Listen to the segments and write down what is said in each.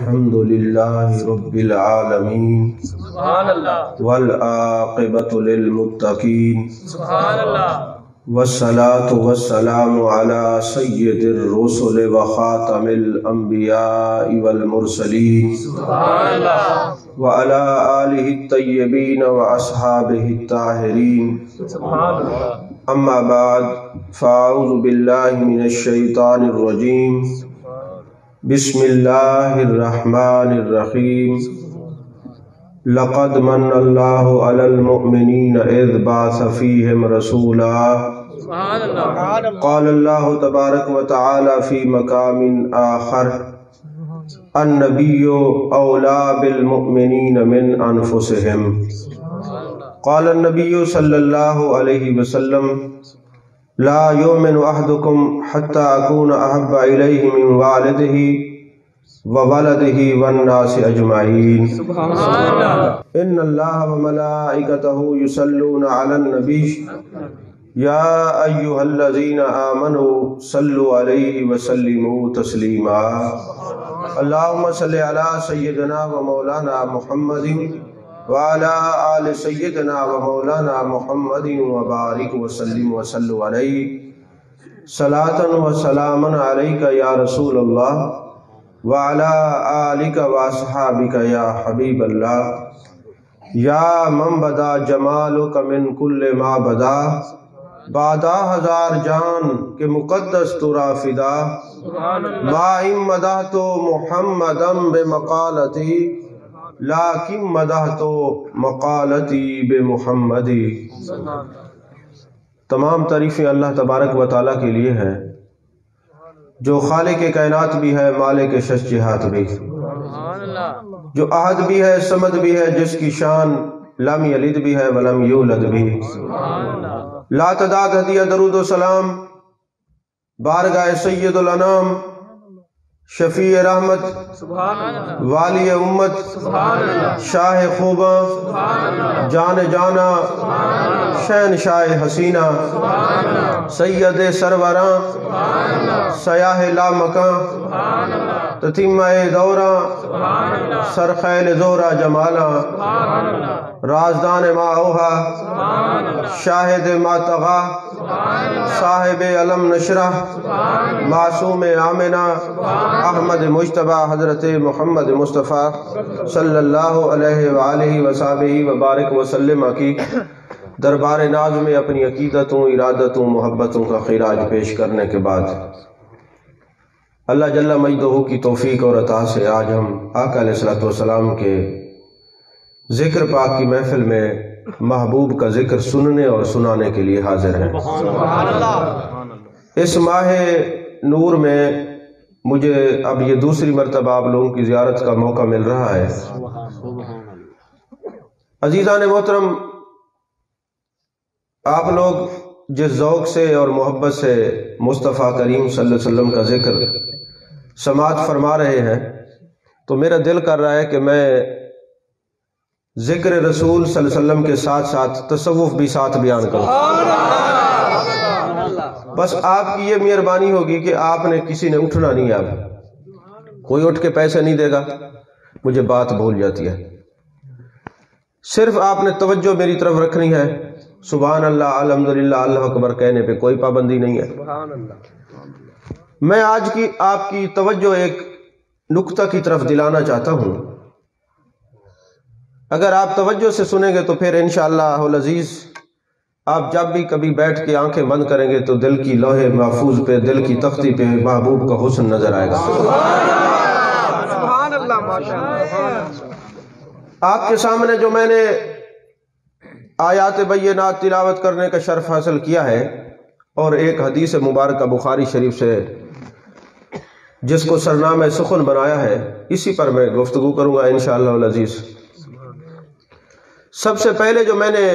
الحمد لله رب العالمين سبحان اللہ والعاقبة للمتقين سبحان اللہ والصلاة والسلام على سيد الرسل وخاتم الأنبياء والمرسلين سبحان اللہ وعلى آله الطيبين وأصحابه الطاهرين سبحان اللہ أما بعد فأعوذ بالله من الشيطان الرجيم بسم الله الرحمن الرحيم لقد من الله على المؤمنين إذ بعث فيهم رسولا سبحان اللہ قال الله تبارك وتعالى في مقام آخر النبي أولى بالمؤمنين من أنفسهم قال النبي صلى الله عليه وسلم لا يؤمن أحدكم حتى أكون أحب إليه من والده وولده والناس أجمعين سبحان اللہ إن الله وملائكته يصلون على النبي يا أيها الذين آمنوا صلوا عليه وسلموا تسليما اللهم صل على سيدنا ومولانا محمد وعلى آل سيدنا ومولانا محمد وبارك وسلم وصلوا عليه صلاة وسلاما عليك يا رسول الله وعلى آلك وأصحابك يا حبيب الله يا من بدا جمالك من كل ما بدا بعد ہزار جان کے مقدس ترا فدا ما ان مدحت محمدا بمقالتی لیکن مدحت مقالتی بمحمدی۔ تمام تعریفیں اللہ تبارک و تعالیٰ کے لیے ہیں جو خالق کائنات بھی ہے، مالک شش جہات بھی، سبحان اللہ جو احد بھی ہے، صمد بھی ہے، جس کی شان لم یلد بھی ہے ولم یولد بھی۔ سبحان اللہ لا تعداد ہدیہ درود و سلام بارگاہ سید الانام شفیع رحمت سبحان اللہ والی امت سبحان اللہ شاہ خوباں سبحان اللہ جان جانا شہن شاہ حسینہ سبحان اللہ سید سروراں سبحان اللہ سیاہ لا مکاں سبحان اللہ تتیمہ دوراں سبحان اللہ سرخیل زورا جمالاں سبحان اللہ رازدان ما اوہا سبحان اللہ شاہد ما تغا صاحب علم نشرہ معصوم آمنہ احمد مجتبہ حضرت محمد مصطفیٰ صلی اللہ علیہ وآلہ وصحبہ وبارک وسلم کی دربار ناز میں اپنی عقیدتوں، ارادتوں، محبتوں کا خراج پیش کرنے کے بعد اللہ جل مجدہ کی توفیق اور عطا سے آج ہم آقا علیہ السلام کے ذکر پاک کی محفل میں محبوب کا ذکر سننے اور سنانے کے لیے حاضر ہیں۔ اس ماہ نور میں مجھے اب یہ دوسری مرتبہ آپ لوگوں کی زیارت کا موقع مل رہا ہے۔ عزیزان محترم، آپ لوگ جس ذوق سے اور محبت سے مصطفیٰ کریم صلی اللہ علیہ وسلم کا ذکر سماعت فرما رہے ہیں تو میرا دل کر رہا ہے کہ میں ذکر رسول صلی اللہ علیہ وسلم کے ساتھ ساتھ تصوف بھی ساتھ بیان کروں۔ بس آپ کی یہ مہربانی ہوگی کہ آپ نے کسی نے اٹھنا نہیں ہے، اب کوئی اٹھ کے پیسے نہیں دے گا، مجھے بات بھول جاتی ہے، صرف آپ نے توجہ میری طرف رکھنی ہے۔ سبحان اللہ، الحمدللہ، اللہ اکبر کہنے پہ کوئی پابندی نہیں ہے۔ میں آج کی آپ کی توجہ ایک نقطہ کی طرف دلانا چاہتا ہوں، اگر آپ توجہ سے سنیں گے تو پھر انشاءاللہ العزیز آپ جب بھی کبھی بیٹھ کے آنکھیں بند کریں گے تو دل کی لوح محفوظ پہ، دل کی تختی پہ محبوب کا حسن نظر آئے گا۔ سبحان اللہ ماشاءاللہ۔ آپ کے سامنے جو میں نے آیات بینات تلاوت کرنے کا شرف حاصل کیا ہے اور ایک حدیث مبارکہ بخاری شریف سے جس کو سرنامہ سخن بنایا ہے، اسی پر میں گفتگو کروں گا انشاءاللہ العزیز۔ سب سے پہلے جو میں نے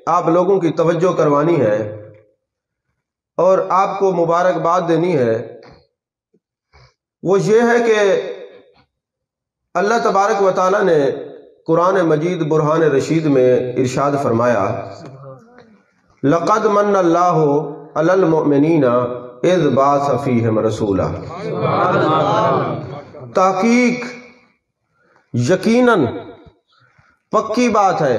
آپ لوگوں کی توجہ کروانی ہے اور آپ کو مبارکباد دینی ہے وہ یہ ہے کہ اللہ تبارک و تعالیٰ نے قرآن مجید برہان رشید میں ارشاد فرمایا لقد من اللہ علی المؤمنین اذ بعث فیہم رسولا، تحقیق یقیناً پکی بات ہے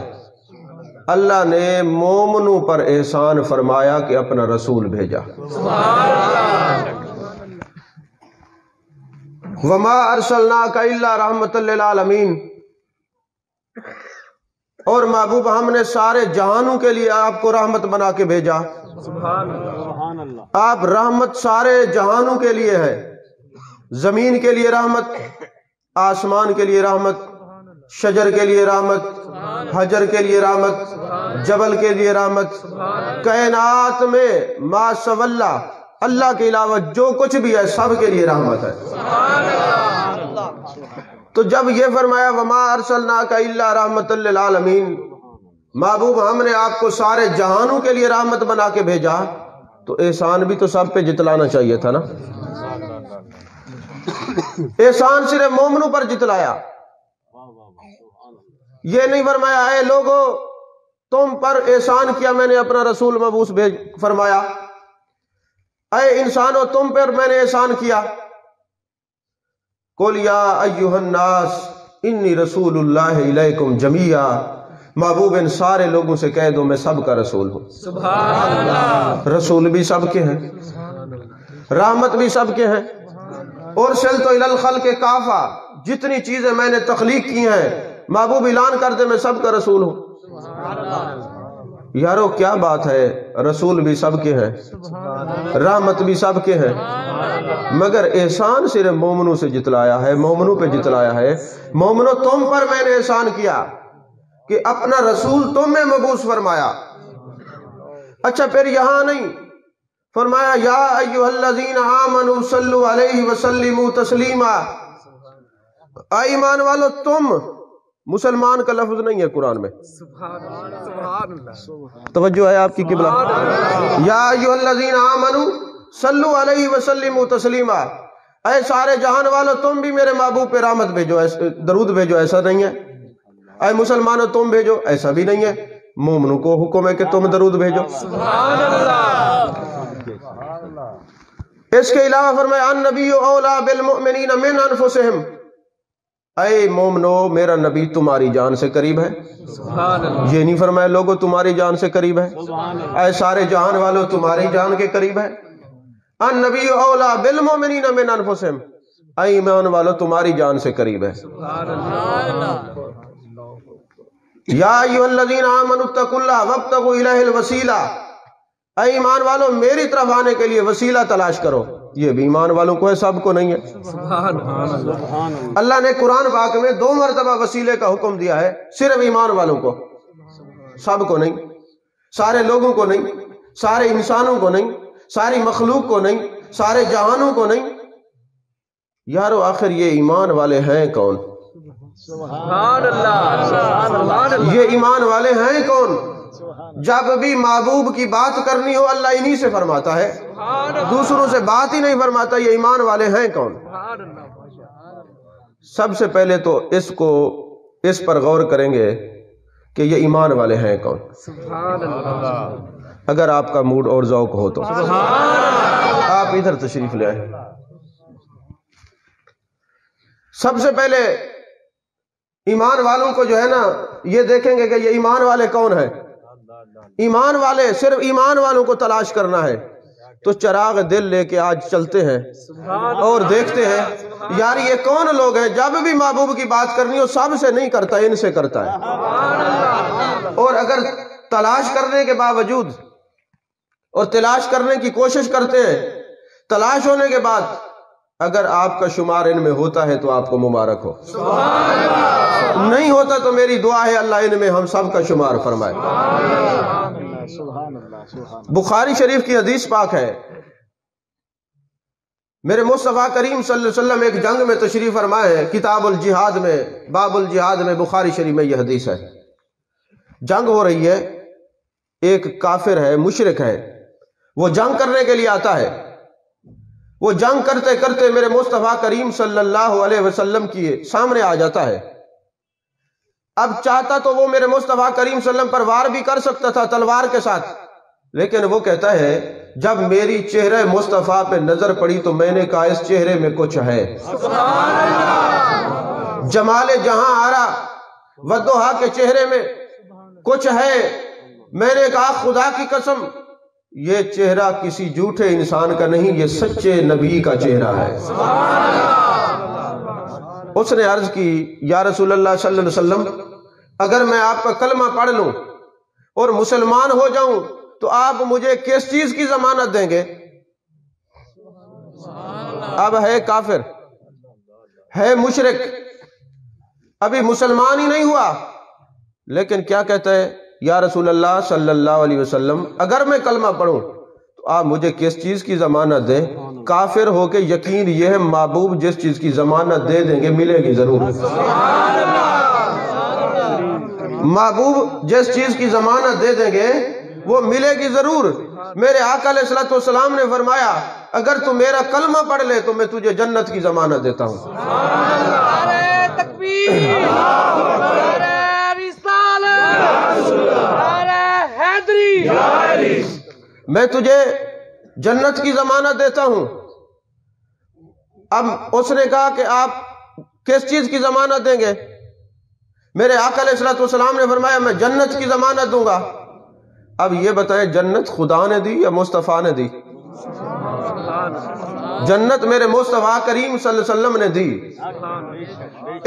اللہ نے مومنوں پر احسان فرمایا کہ اپنا رسول بھیجا. وما ارسلناک الا رحمۃ للعالمین، اور محبوب ہم نے سارے جہانوں کے لیے آپ کو رحمت بنا کے بھیجا. آپ رحمت سارے جہانوں کے لیے ہے، زمین کے لیے رحمت، آسمان کے لیے رحمت، شجر کے لیے رحمت، حجر کے لیے رحمت، جبل کے لیے رحمت، کائنات میں ما سواللہ اللہ کے علاوہ جو کچھ بھی ہے سب کے لیے رحمت ہے. تو جب یہ فرمایا وما ارسلناک الا رحمۃ للعالمین، محبوب ہم نے آپ کو سارے جہانوں کے لیے رحمت بنا کے بھیجا، تو احسان بھی تو سب پہ جتلانا چاہیے تھا نا. احسان صرف مومنوں پر جتلایا، یہ نہیں فرمایا اے لوگو تم پر احسان کیا میں نے اپنا رسول مبعوث بھیج فرمایا، اے انسانو تم پر میں نے احسان کیا. قل یا ایھا الناس انی رسول اللہ الیکم جمیعا، محبوب ان سارے لوگوں سے کہہ دو میں سب کا رسول ہوں. سبحان اللہ، رسول بھی سب کے ہیں، رحمت بھی سب کے ہیں. ارسلت الی الخلق کافہ، جتنی چیزیں میں نے تخلیق کی ہیں محبوب اعلان کر دے میں سب کا رسول ہوں. یارو کیا بات ہے، رسول بھی سب کے ہیں، رحمت بھی سب کے ہیں، مگر احسان صرف مومنوں سے جتلایا ہے، مومنوں پہ جتلایا ہے. مومنوں تم پر میں نے احسان کیا کہ اپنا رسول تم میں مبعوث فرمایا. اچھا پھر یہاں نہیں فرمایا یا ایھا الذین آمنوا صلوا علیہ وسلموا تسلیما، اے ایمان والو تم، مسلمان کا لفظ نہیں ہے قرآن میں. توجہ ہے آپ کی قبلہ. یا ایھا الذین آمنوا صلوا علیہ وسلموا تسلیما، اے سارے جہان والو تم بھی میرے محبوب پہ رحمت بھیجو، درود بھیجو. ایسا نہیں ہے اے مسلمانوں تم بھیجو، ایسا بھی نہیں ہے. مومنوں کو حکم ہے کہ تم درود بھیجو. اس کے علاوہ فرمایا النبی اولیٰ بالمؤمنین من انفسہم، اے مومنو میرا نبی تمہاری جان سے قریب ہے. یہ نہیں فرمایا لوگو تمہاری جان سے قریب ہے، اے سارے جہان والو تمہاری جان کے قریب ہے. النبی اولیٰ بالمؤمنین من انفسہم، اے ایمان والو تمہاری جان سے قریب ہے. یا ایھا الذین آمنوا اتقوا اللہ وابتغوا الیہ الوسیلہ، اے ایمان والو میری طرف آنے کے لیے وسیلہ تلاش کرو. یہ بھی ایمان والوں کو ہے، سب کو نہیں ہے. اللہ نے قرآن پاک میں 2 مرتبہ وسیلے کا حکم دیا ہے، صرف ایمان والوں کو، سب کو نہیں، سارے لوگوں کو نہیں، سارے انسانوں کو نہیں، ساری مخلوق کو نہیں، سارے جہانوں کو نہیں. یارو آخر یہ ایمان والے ہیں کون؟ سبحان اللہ، یہ ایمان والے ہیں کون؟ جب بھی محبوب کی بات کرنی ہو اللہ انہی سے فرماتا ہے، دوسروں سے بات ہی نہیں فرماتا. یہ ایمان والے ہیں کون؟ سب سے پہلے تو اس پر غور کریں گے کہ یہ ایمان والے ہیں کون. اگر آپ کا موڈ اور ذوق ہو تو آپ ادھر تشریف لے آئیں. سب سے پہلے ایمان والوں کو جو ہے نا یہ دیکھیں گے کہ یہ ایمان والے کون ہیں. ایمان والے صرف ایمان والوں کو تلاش کرنا ہے. تو چراغ دل لے کے آج چلتے ہیں اور دیکھتے ہیں یار یہ کون لوگ ہیں جب بھی محبوب کی بات کرنی ہو سب سے نہیں کرتا، ان سے کرتا ہے. اور اگر تلاش کرنے کے باوجود اور تلاش کرنے کی کوشش کرتے ہیں، تلاش ہونے کے بعد اگر آپ کا شمار ان میں ہوتا ہے تو آپ کو مبارک ہو، نہیں ہوتا تو میری دعا ہے اللہ ان میں ہم سب کا شمار فرمائے. بخاری شریف کی حدیث پاک ہے، میرے مصطفیٰ کریم صلی اللہ علیہ وسلم ایک جنگ میں تشریف فرمائے ہیں، کتاب الجہاد میں باب الجہاد میں بخاری شریف میں یہ حدیث ہے. جنگ ہو رہی ہے، ایک کافر ہے، مشرک ہے، وہ جنگ کرنے کے لیے آتا ہے. وہ جنگ کرتے کرتے میرے مصطفیٰ کریم صلی اللہ علیہ وسلم کی سامنے آ جاتا ہے. اب چاہتا تو وہ میرے مصطفیٰ کریم صلی اللہ علیہ وسلم پر وار بھی کر سکتا تھا تلوار کے ساتھ، لیکن وہ کہتا ہے جب میری چہرہ مصطفیٰ پہ نظر پڑی تو میں نے کہا اس چہرے میں کچھ ہے. جمال جہاں آرا ودوہا کے چہرے میں کچھ ہے، میں نے کہا خدا کی قسم یہ چہرہ کسی جھوٹے انسان کا نہیں، یہ سچے نبی کا چہرہ ہے۔ اس نے عرض کی یا رسول اللہ صلی اللہ علیہ وسلم، اگر میں آپ کا کلمہ پڑھ لوں اور مسلمان ہو جاؤں تو آپ مجھے کس چیز کی ضمانت دیں گے؟ اب ہے کافر، ہے مشرک، ابھی مسلمان ہی نہیں ہوا، لیکن کیا کہتا ہے یا رسول اللہ صلی اللہ علیہ وسلم اگر میں کلمہ پڑھوں تو آپ مجھے کس چیز کی ضمانت دیں؟ کافر ہو کے یقین یہ ہے محبوب جس چیز کی ضمانت دے دیں گے ملے گی ضرور۔ محبوب جس چیز کی ضمانت دے دیں گے وہ ملے گی ضرور۔ میرے آقا علیہ الصلوۃ والسلام نے فرمایا اگر تو میرا کلمہ پڑھ لے تو میں تجھے جنت کی ضمانت دیتا ہوں۔ میں تجھے جنت کی ضمانت دیتا ہوں۔ اب اس نے کہا کہ آپ کس چیز کی ضمانت دیں گے؟ میرے آقا علیہ الصلوۃ والسلام نے فرمایا میں جنت کی ضمانت دوں گا۔ اب یہ بتائیں جنت خدا نے دی یا مصطفیٰ نے دی؟ جنت میرے مصطفیٰ کریم صلی اللہ علیہ وسلم نے دی۔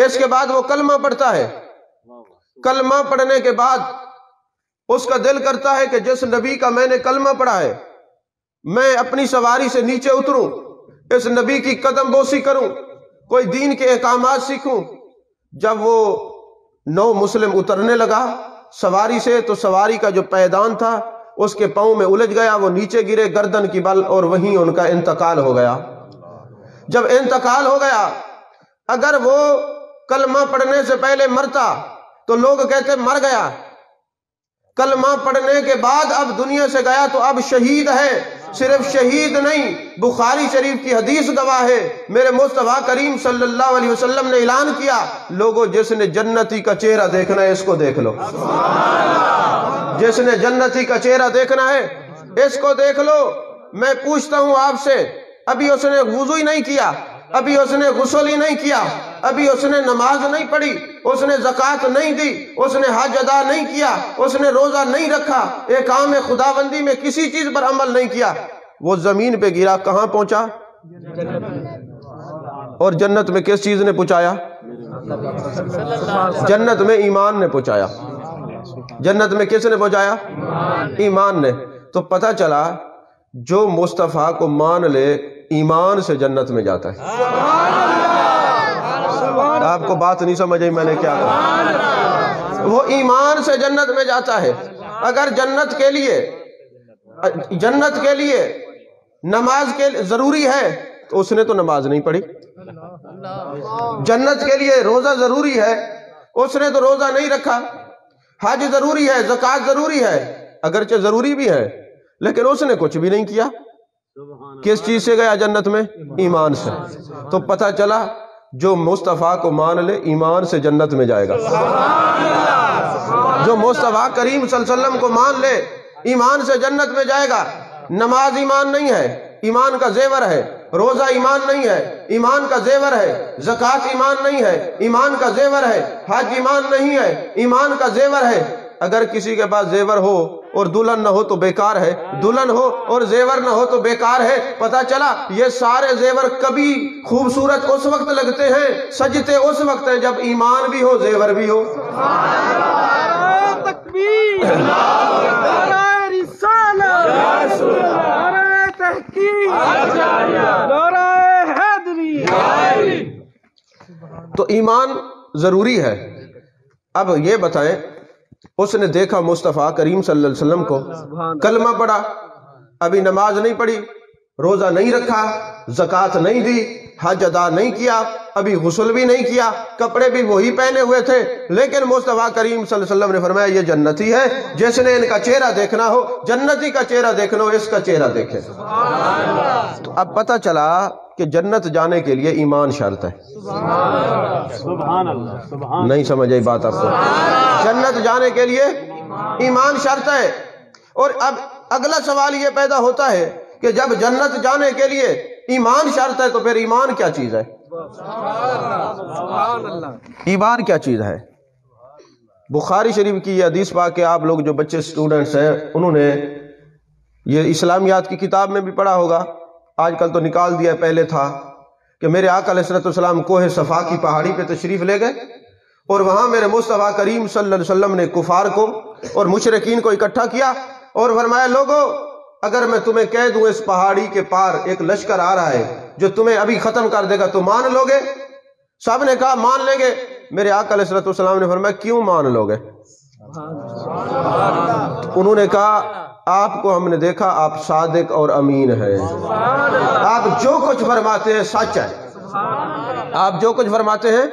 اس کے بعد وہ کلمہ پڑھتا ہے، کلمہ پڑھنے کے بعد اس کا دل کرتا ہے کہ جس نبی کا میں نے کلمہ پڑھا ہے میں اپنی سواری سے نیچے اتروں، اس نبی کی قدم بوسی کروں، کوئی دین کے احکامات سیکھوں۔ جب وہ نو مسلم اترنے لگا سواری سے تو سواری کا جو پیدان تھا اس کے پاؤں میں الجھ گیا، وہ نیچے گرے گردن کی بل اور وہیں ان کا انتقال ہو گیا۔ جب انتقال ہو گیا اگر وہ کلمہ پڑھنے سے پہلے مرتا تو لوگ کہتے مر گیا، کلمہ پڑھنے کے بعد اب دنیا سے گیا تو اب شہید ہے۔ صرف شہید نہیں، بخاری شریف کی حدیث گواہ ہے، میرے مصطفیٰ کریم صلی اللہ علیہ وسلم نے اعلان کیا لوگوں جس نے جنتی کا چہرہ دیکھنا ہے اس کو دیکھ لو، جس نے جنتی کا چہرہ دیکھنا ہے اس کو دیکھ لو۔ میں پوچھتا ہوں آپ سے، ابھی اس نے وضو ہی نہیں کیا، ابھی اس نے غسل ہی نہیں کیا، ابھی اس نے نماز نہیں پڑھی، اس نے زکوٰۃ نہیں دی، اس نے حج ادا نہیں کیا، اس نے روزہ نہیں رکھا، احکام خداوندی میں کسی چیز پر عمل نہیں کیا، وہ زمین پہ گرا کہاں پہنچا؟ اور جنت میں کس چیز نے پہنچایا؟ جنت میں ایمان نے پہنچایا۔ جنت میں کس نے پہنچایا؟ ایمان نے۔ تو پتہ چلا جو مصطفیٰ کو مان لے ایمان سے جنت میں جاتا ہے۔ آپ کو بات نہیں سمجھ آئی میں نے کیا کہا؟ وہ ایمان سے جنت میں جاتا ہے۔ اگر جنت کے لیے نماز کے ضروری ہے تو اس نے تو نماز نہیں پڑھی۔ جنت کے لیے روزہ ضروری ہے، اس نے تو روزہ نہیں رکھا۔ حج ضروری ہے، زکوٰۃ ضروری ہے، اگرچہ ضروری بھی ہے لیکن اس نے کچھ بھی نہیں کیا۔ کس چیز سے گیا جنت میں؟ ایمان سے۔ تو پتہ چلا جو مصطفیٰ کو مان لے ایمان سے جنت میں جائے گا۔ جو مصطفیٰ کریم صلی اللہ علیہ وسلم کو مان لے ایمان سے جنت میں جائے گا۔ نماز ایمان نہیں ہے، ایمان کا زیور ہے۔ روزہ ایمان نہیں ہے، ایمان کا زیور ہے۔ زکوٰۃ ایمان نہیں ہے، ایمان کا زیور ہے۔ حج ایمان نہیں ہے، ایمان کا زیور ہے۔ اگر کسی کے پاس زیور ہو اور دلہن نہ ہو تو بیکار ہے، دلہن ہو اور زیور نہ ہو تو بیکار ہے۔ پتہ چلا یہ سارے زیور کبھی خوبصورت اس وقت لگتے ہیں، سجتے اس وقت ہیں جب ایمان بھی ہو زیور بھی ہو۔ تکبیر، نعرہ رسالت، نعرہ تحقیق، نعرہ حیدری۔ تو ایمان ضروری ہے۔ اب یہ بتائیں اس نے دیکھا مصطفیٰ کریم صلی اللہ علیہ وسلم کو، کلمہ پڑھا، ابھی نماز نہیں پڑھی، روزہ نہیں رکھا، زکوٰۃ نہیں دی، حج ادا نہیں کیا، ابھی غسل بھی نہیں کیا، کپڑے بھی وہی پہنے ہوئے تھے، لیکن مصطفیٰ کریم صلی اللہ علیہ وسلم نے فرمایا یہ جنتی ہے، جس نے ان کا چہرہ دیکھنا ہو، جنتی کا چہرہ دیکھنا ہو، اس کا چہرہ دیکھے۔ تو اب پتہ چلا کہ جنت جانے کے لیے ایمان شرط ہے۔ نہیں سمجھ آئی بات آپ کو؟ جنت جانے کے لیے ایمان شرط ہے۔ اور اب اگلا سوال یہ پیدا ہوتا ہے کہ جب جنت جانے کے لیے ایمان شرط ہے تو پھر ایمان کیا چیز ہے؟ ایمان کیا چیز ہے؟ بخاری شریف کی یہ حدیث پاک کہ آپ لوگ جو بچے اسٹوڈنٹس ہیں انہوں نے یہ اسلامیات کی کتاب میں بھی پڑھا ہوگا، آج کل تو نکال دیا، پہلے تھا کہ میرے آقا علیہ الصلوۃ والسلام کوہ صفا کی پہاڑی پہ تشریف لے گئے اور وہاں میرے مصطفیٰ کریم صلی اللہ علیہ وسلم نے کفار کو اور مشرکین کو اکٹھا کیا اور فرمایا لوگو اگر میں تمہیں کہہ دوں اس پہاڑی کے پار ایک لشکر آ رہا ہے جو تمہیں ابھی ختم کر دے گا تو مان لو گے؟ سب نے کہا مان لیں گے۔ میرے آقا علیہ الصلوۃ والسلام نے فرمایا کیوں مان لو گے؟ انہوں نے کہا آپ کو ہم نے دیکھا آپ صادق اور امین ہیں، آپ جو کچھ فرماتے ہیں سچ ہے، آپ جو کچھ فرماتے ہیں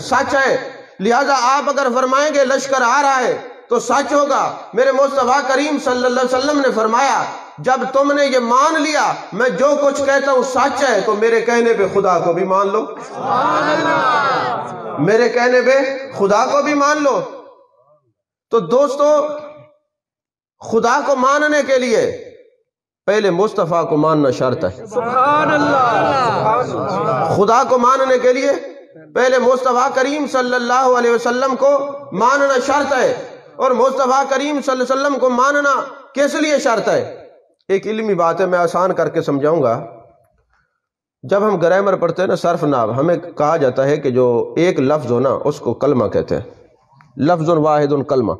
سچ ہے، لہذا آپ اگر فرمائیں گے لشکر آ رہا ہے تو سچ ہوگا۔ میرے مصطفیٰ کریم صلی اللہ علیہ وسلم نے فرمایا جب تم نے یہ مان لیا میں جو کچھ کہتا ہوں سچ ہے تو میرے کہنے پہ خدا کو بھی مان لو، میرے کہنے پہ خدا کو بھی مان لو۔ تو دوستو خدا کو ماننے کے لیے پہلے مصطفیٰ کو ماننا شرط ہے۔ سبحان اللہ۔ خدا کو ماننے کے لیے پہلے مصطفیٰ کریم صلی اللہ علیہ وسلم کو ماننا شرط ہے، اور مصطفیٰ کریم صلی اللہ علیہ وسلم کو ماننا کس لیے شرط ہے؟ ایک علمی بات ہے، میں آسان کر کے سمجھاؤں گا۔ جب ہم گرامر پڑھتے ہیں نا صرف نحو، ہمیں کہا جاتا ہے کہ جو ایک لفظ ہو نا اس کو کلمہ کہتے ہیں، لفظ واحد کلمہ،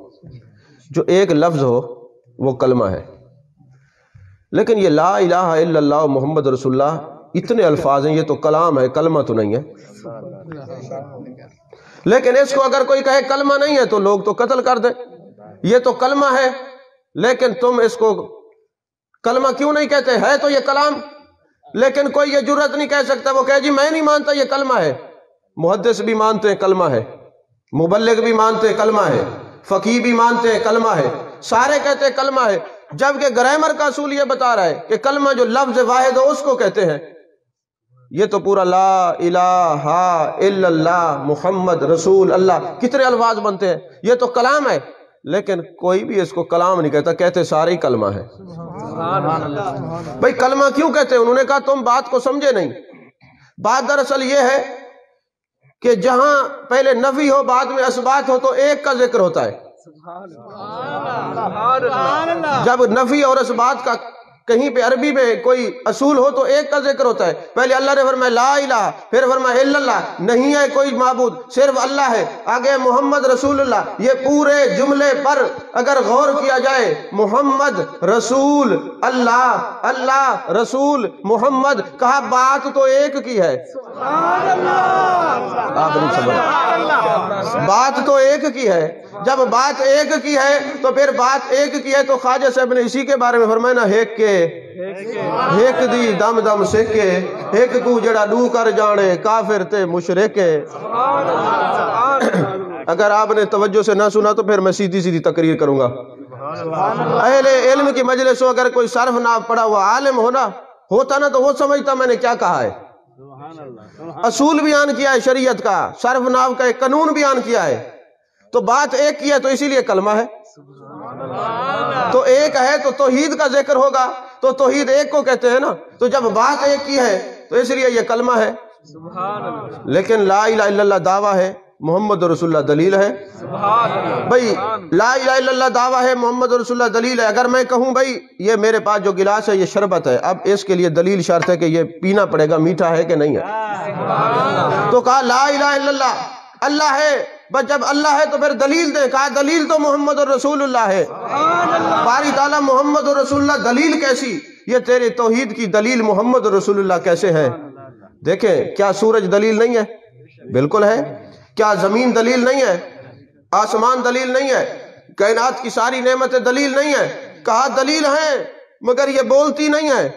جو ایک لفظ ہو وہ کلمہ ہے۔ لیکن یہ لا الہ الا اللہ محمد رسول اللہ اتنے الفاظ ہیں، یہ تو کلام ہے، کلمہ تو نہیں ہے۔ لیکن اس کو اگر کوئی کہے کلمہ نہیں ہے تو لوگ تو قتل کر دیں، یہ تو کلمہ ہے لیکن تم اس کو کلمہ کیوں نہیں کہتے؟ ہے تو یہ کلام، لیکن کوئی یہ جرات نہیں کہہ سکتا، وہ کہے جی میں نہیں مانتا یہ کلمہ ہے۔ محدث بھی مانتے ہیں کلمہ ہے، مبلغ بھی مانتے ہیں کلمہ ہے، فقیہ بھی مانتے ہیں کلمہ ہے، سارے کہتے ہیں کلمہ ہے، جبکہ گرامر کا اصول یہ بتا رہا ہے کہ کلمہ جو لفظ واحد ہو اس کو کہتے ہیں۔ یہ تو پورا لا الہ الا اللہ محمد رسول اللہ کتنے الفاظ بنتے ہیں، یہ تو کلام ہے، لیکن کوئی بھی اس کو کلام نہیں کہتا، کہتے سارے ہی کلمہ ہے۔ بھئی کلمہ کیوں کہتے ہیں؟ انہوں نے کہا تم بات کو سمجھے نہیں۔ بات دراصل یہ ہے کہ جہاں پہلے نفی ہو بعد میں اثبات ہو تو ایک کا ذکر ہوتا ہے۔ جب نفی اور اثبات کا کہیں پہ عربی میں کوئی اصول ہو تو ایک کا ذکر ہوتا ہے۔ پہلے اللہ نے فرمایا لا الہ، پھر فرمایا الا اللہ، نہیں ہے کوئی معبود صرف اللہ ہے، آگے محمد رسول اللہ۔ یہ پورے جملے پر اگر غور کیا جائے محمد رسول اللہ، اللہ رسول محمد، کہا بات تو ایک کی ہے۔ آپ نہیں سمجھ، بات تو ایک کی ہے۔ جب بات ایک کی ہے تو پھر بات ایک کی ہے تو خواجہ صاحب نے اسی کے بارے میں فرمایا نا، ہیک کے ہیک دی دم دم سکے، ہیک کو جڑا ڈو کر جانے کافر تے مشرک۔ اگر آپ نے توجہ سے نہ سنا تو پھر میں سیدھی سیدھی تقریر کروں گا۔ اہل علم کی مجلس ہو، اگر کوئی صرف نحو پڑھا ہوا عالم ہوتا نا تو وہ سمجھتا میں نے کیا کہا ہے۔ اصول بیان کیا ہے شریعت کا، صرف نحو کا ایک قانون بیان کیا ہے، تو بات ایک کی ہے تو اسی لیے کلمہ ہے۔ تو ایک ہے تو توحید کا ذکر ہوگا، تو توحید ایک کو کہتے ہیں نا، تو جب بات ایک کی ہے تو اس لیے یہ کلمہ ہے۔ لیکن لا الہ الا اللہ دعویٰ ہے، محمد رسول اللہ دلیل ہے۔ بھئی لا الہ الا اللہ دعویٰ ہے، محمد رسول اللہ دلیل ہے۔ اگر میں کہوں بھئی یہ میرے پاس جو گلاس ہے یہ شربت ہے، اب اس کے لیے دلیل شرط ہے کہ یہ پینا پڑے گا، میٹھا ہے کہ نہیں ہے، تو کہا لا الہ الا اللہ اللہ ہے، بس جب اللہ ہے تو پھر دلیل دیں، کہا دلیل تو محمد رسول اللہ ہے۔ باری تعالیٰ محمد رسول اللہ دلیل کیسی؟ یہ تیرے توحید کی دلیل محمد رسول اللہ کیسے ہے؟ دیکھیں کیا سورج دلیل نہیں ہے؟ بالکل ہے۔ کیا زمین دلیل نہیں ہے؟ آسمان دلیل نہیں ہے؟ کائنات کی ساری نعمتیں دلیل نہیں ہے؟ کہا دلیل ہیں مگر یہ بولتی نہیں ہے،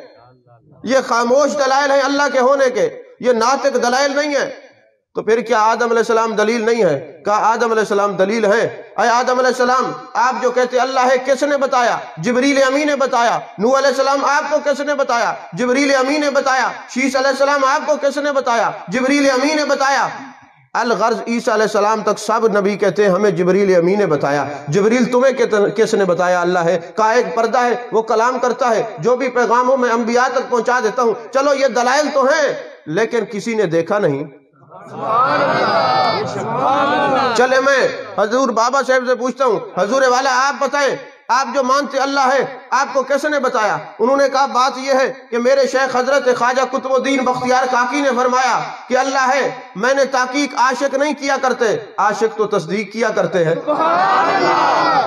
یہ خاموش دلائل ہیں اللہ کے ہونے کے، یہ ناطق دلائل نہیں ہے۔ تو پھر کیا آدم علیہ السلام دلیل نہیں ہے؟ کہا آدم علیہ السلام دلیل ہیں۔ اے آدم علیہ السلام آپ جو کہتے اللہ ہے کس نے بتایا؟ جبریل امین نے بتایا۔ نوح علیہ السلام آپ کو کس نے بتایا؟ جبریل امین نے بتایا۔ شیس علیہ السلام آپ کو کس نے بتایا؟ جبریل امین نے بتایا۔ الغرض عیسیٰ علیہ السلام تک سب نبی کہتے ہیں ہمیں جبریل امین نے بتایا۔ جبریل تمہیں کس نے بتایا؟ اللہ ہے۔ کہا ایک پردہ ہے وہ کلام کرتا ہے، جو بھی پیغاموں میں انبیاء تک پہنچا دیتا ہوں۔ چلو یہ دلائل تو ہیں، لیکن کسی نے دیکھا نہیں۔ چلے میں حضور بابا صاحب سے پوچھتا ہوں، حضور والا آپ بتائیں، آپ جو مانتے اللہ ہے آپ کو کس نے بتایا؟ انہوں نے کہا بات یہ ہے کہ میرے شیخ حضرت خواجہ قطب الدین بختیار کاکی نے فرمایا کہ اللہ ہے، میں نے تحقیق عاشق نہیں کیا کرتے، عاشق تو تصدیق کیا کرتے ہیں،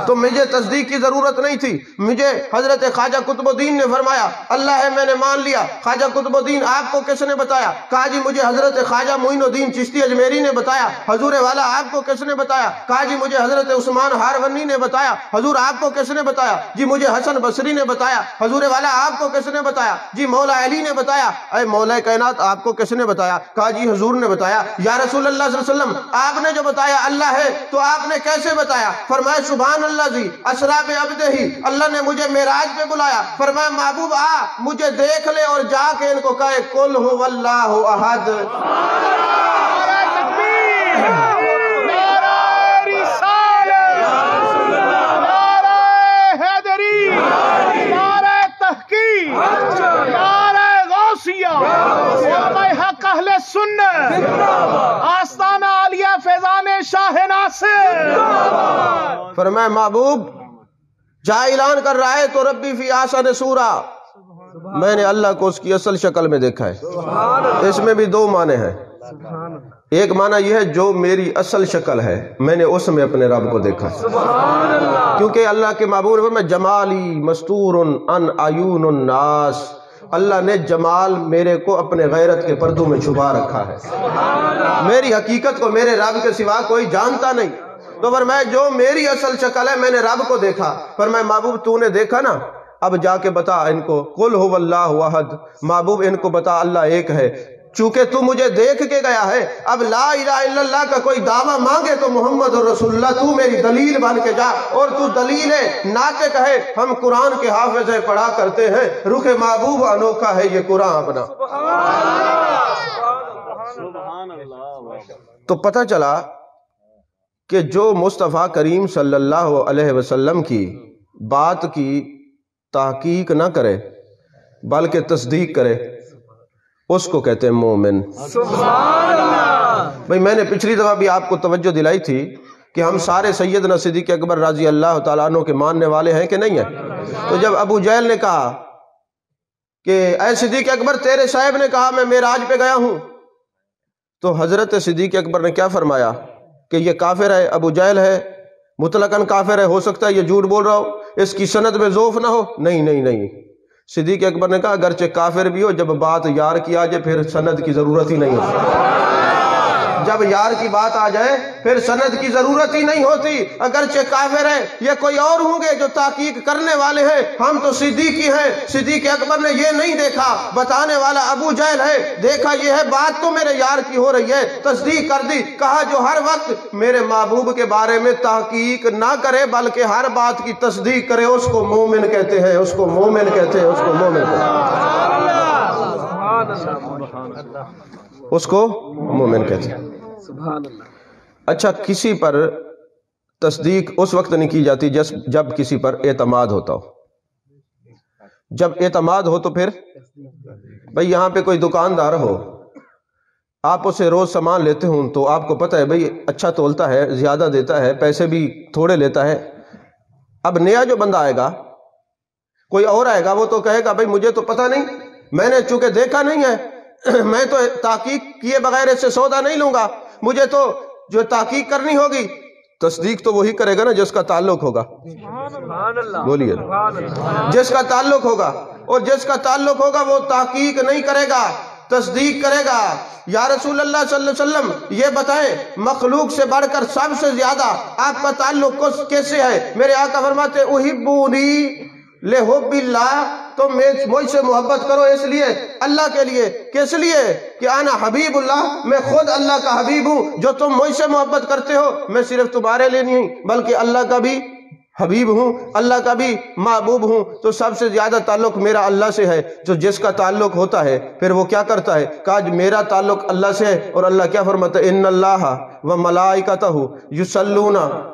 تو مجھے تصدیق کی ضرورت نہیں تھی۔ مجھے حضرت خواجہ قطب الدین نے فرمایا اللہ ہے، میں نے مان لیا۔ خواجہ قطب الدین آپ کو کس نے بتایا؟ کہا جی مجھے حضرت خواجہ معین الدین چشتی اجمیری نے بتایا۔ حضور والا آپ کو کس نے بتایا؟ کہا جی مجھے حضرت عثمان ہارونی نے بتایا۔ حضور آپ کو کس نے بتایا؟ جی مجھے حسن بصری نے بتایا۔ حضور والا آپ کو کس نے بتایا؟ جی مولا علی نے بتایا۔ اے مولا کائنات آپ کو کس نے بتایا؟ کہا جی حضور نے بتایا۔ یا رسول اللہ صلی اللہ علیہ وسلم آپ نے جو بتایا اللہ ہے تو آپ نے کیسے بتایا؟ فرمایا سبحان اللہ جی اسرا بعبدہ ہی، اللہ نے مجھے معراج پہ بلایا، فرمایا محبوب آ مجھے دیکھ لے اور جا کے ان کو کہے قل هو اللہ احد۔ آستانہ عالیہ فیضان شاہ ناصر۔ فرمایا محبوب جا اعلان کر رہا ہے تو ربی فی احسن صورہ، میں نے اللہ کو اس کی اصل شکل میں دیکھا ہے۔ اس میں بھی دو معنی ہیں، ایک معنی یہ ہے جو میری اصل شکل ہے میں نے اس میں اپنے رب کو دیکھا ہے، کیونکہ اللہ کے معبود میں جمالی مستور ان عیون الناس، اللہ نے جمال میرے کو اپنے غیرت کے پردوں میں چھپا رکھا ہے، میری حقیقت کو میرے رب کے سوا کوئی جانتا نہیں۔ تو فرمایا جو میری اصل شکل ہے میں نے رب کو دیکھا۔ فرمایا محبوب تو نے دیکھا نا، اب جا کے بتا ان کو قل هو اللہ احد، محبوب ان کو بتا اللہ ایک ہے۔ چونکہ تو مجھے دیکھ کے گیا ہے، اب لا الہ الا اللہ کا کوئی دعویٰ مانگے تو محمد رسول اللہ تو میری دلیل بن کے جا، اور تو دلیل ہے ناطق ہے، ہم قرآن کے حافظ پڑھا کرتے ہیں، رخ محبوب انوکھا ہے یہ قرآن اپنا۔ تو پتہ چلا کہ جو مصطفیٰ کریم صلی اللہ علیہ وسلم کی بات کی تحقیق نہ کرے بلکہ تصدیق کرے اس کو کہتے ہیں مومن۔ سبحان اللہ۔ بھئی میں نے پچھلی دفعہ بھی آپ کو توجہ دلائی تھی کہ ہم سارے سیدنا صدیق اکبر رضی اللہ تعالیٰ عنہ کے ماننے والے ہیں کہ نہیں ہیں؟ تو جب ابو جہل نے کہا کہ اے صدیق اکبر تیرے صاحب نے کہا میں معراج پہ گیا ہوں، تو حضرت صدیق اکبر نے کیا فرمایا کہ یہ کافر ہے، ابو جہل ہے، مطلقاً کافر ہے، ہو سکتا ہے یہ جھوٹ بول رہا ہو، اس کی سند میں ضعف نہ ہو۔ نہیں نہیں نہیں، صدیق اکبر نے کہا اگرچہ کافر بھی ہو جب بات یار کی آ جائے پھر سند کی ضرورت ہی نہیں ہوتی، جب یار کی بات آ جائے پھر سند کی ضرورت ہی نہیں ہوتی۔ اگرچہ کافر ہے یہ کوئی اور ہوں گے جو تحقیق کرنے والے ہیں، ہم تو صدیقی ہیں۔ صدیق اکبر نے یہ نہیں دیکھا، بتانے والا ابو جہل ہے، دیکھا یہ ہے بات تو میرے یار کی ہو رہی ہے، تصدیق کر دی۔ کہا جو ہر وقت میرے محبوب کے بارے میں تحقیق نہ کرے بلکہ ہر بات کی تصدیق کرے اس کو مومن کہتے ہیں، اس کو مومن کہتے ہیں، اس کو مومن کہتے ہیں، اس کو مومن کہتے ہیں۔ اچھا کسی پر تصدیق اس وقت نہیں کی جاتی جب کسی پر اعتماد ہوتا ہو۔ جب اعتماد ہو تو پھر بھئی یہاں پہ کوئی دکاندار ہو، آپ اسے روز سامان لیتے ہوں تو آپ کو پتہ ہے بھئی اچھا تولتا ہے، زیادہ دیتا ہے، پیسے بھی تھوڑے لیتا ہے۔ اب نیا جو بندہ آئے گا، کوئی اور آئے گا، وہ تو کہے گا بھئی مجھے تو پتہ نہیں، میں نے چونکہ دیکھا نہیں ہے، میں تو تحقیق کیے بغیر اس سے سودا نہیں لوں گا، مجھے تو جو تحقیق کرنی ہوگی۔ تصدیق تو وہی کرے گا نا جس کا تعلق ہوگا، بولیے، جس کا تعلق ہوگا، اور جس کا تعلق ہوگا وہ تحقیق نہیں کرے گا، تصدیق کرے گا۔ یا رسول اللہ صلی اللہ علیہ وسلم یہ بتائیں مخلوق سے بڑھ کر سب سے زیادہ آپ کا تعلق کیسے ہے؟ میرے آقا فرماتے احبونی لحب اللہ، تو مجھ سے محبت کرو اس لیے، اللہ کے لیے۔ کس لیے؟ کہ انا حبیب اللہ، میں خود اللہ کا حبیب ہوں۔ جو تم مجھ سے محبت کرتے ہو میں صرف تمہارے لیے نہیں بلکہ اللہ کا بھی حبیب ہوں، اللہ کا بھی محبوب ہوں۔ تو سب سے زیادہ تعلق میرا اللہ سے ہے۔ جو جس کا تعلق ہوتا ہے پھر وہ کیا کرتا ہے؟ کہا میرا تعلق اللہ سے ہے، اور اللہ کیا فرماتا ہے؟ ان اللہ و ملائکتہ یصلون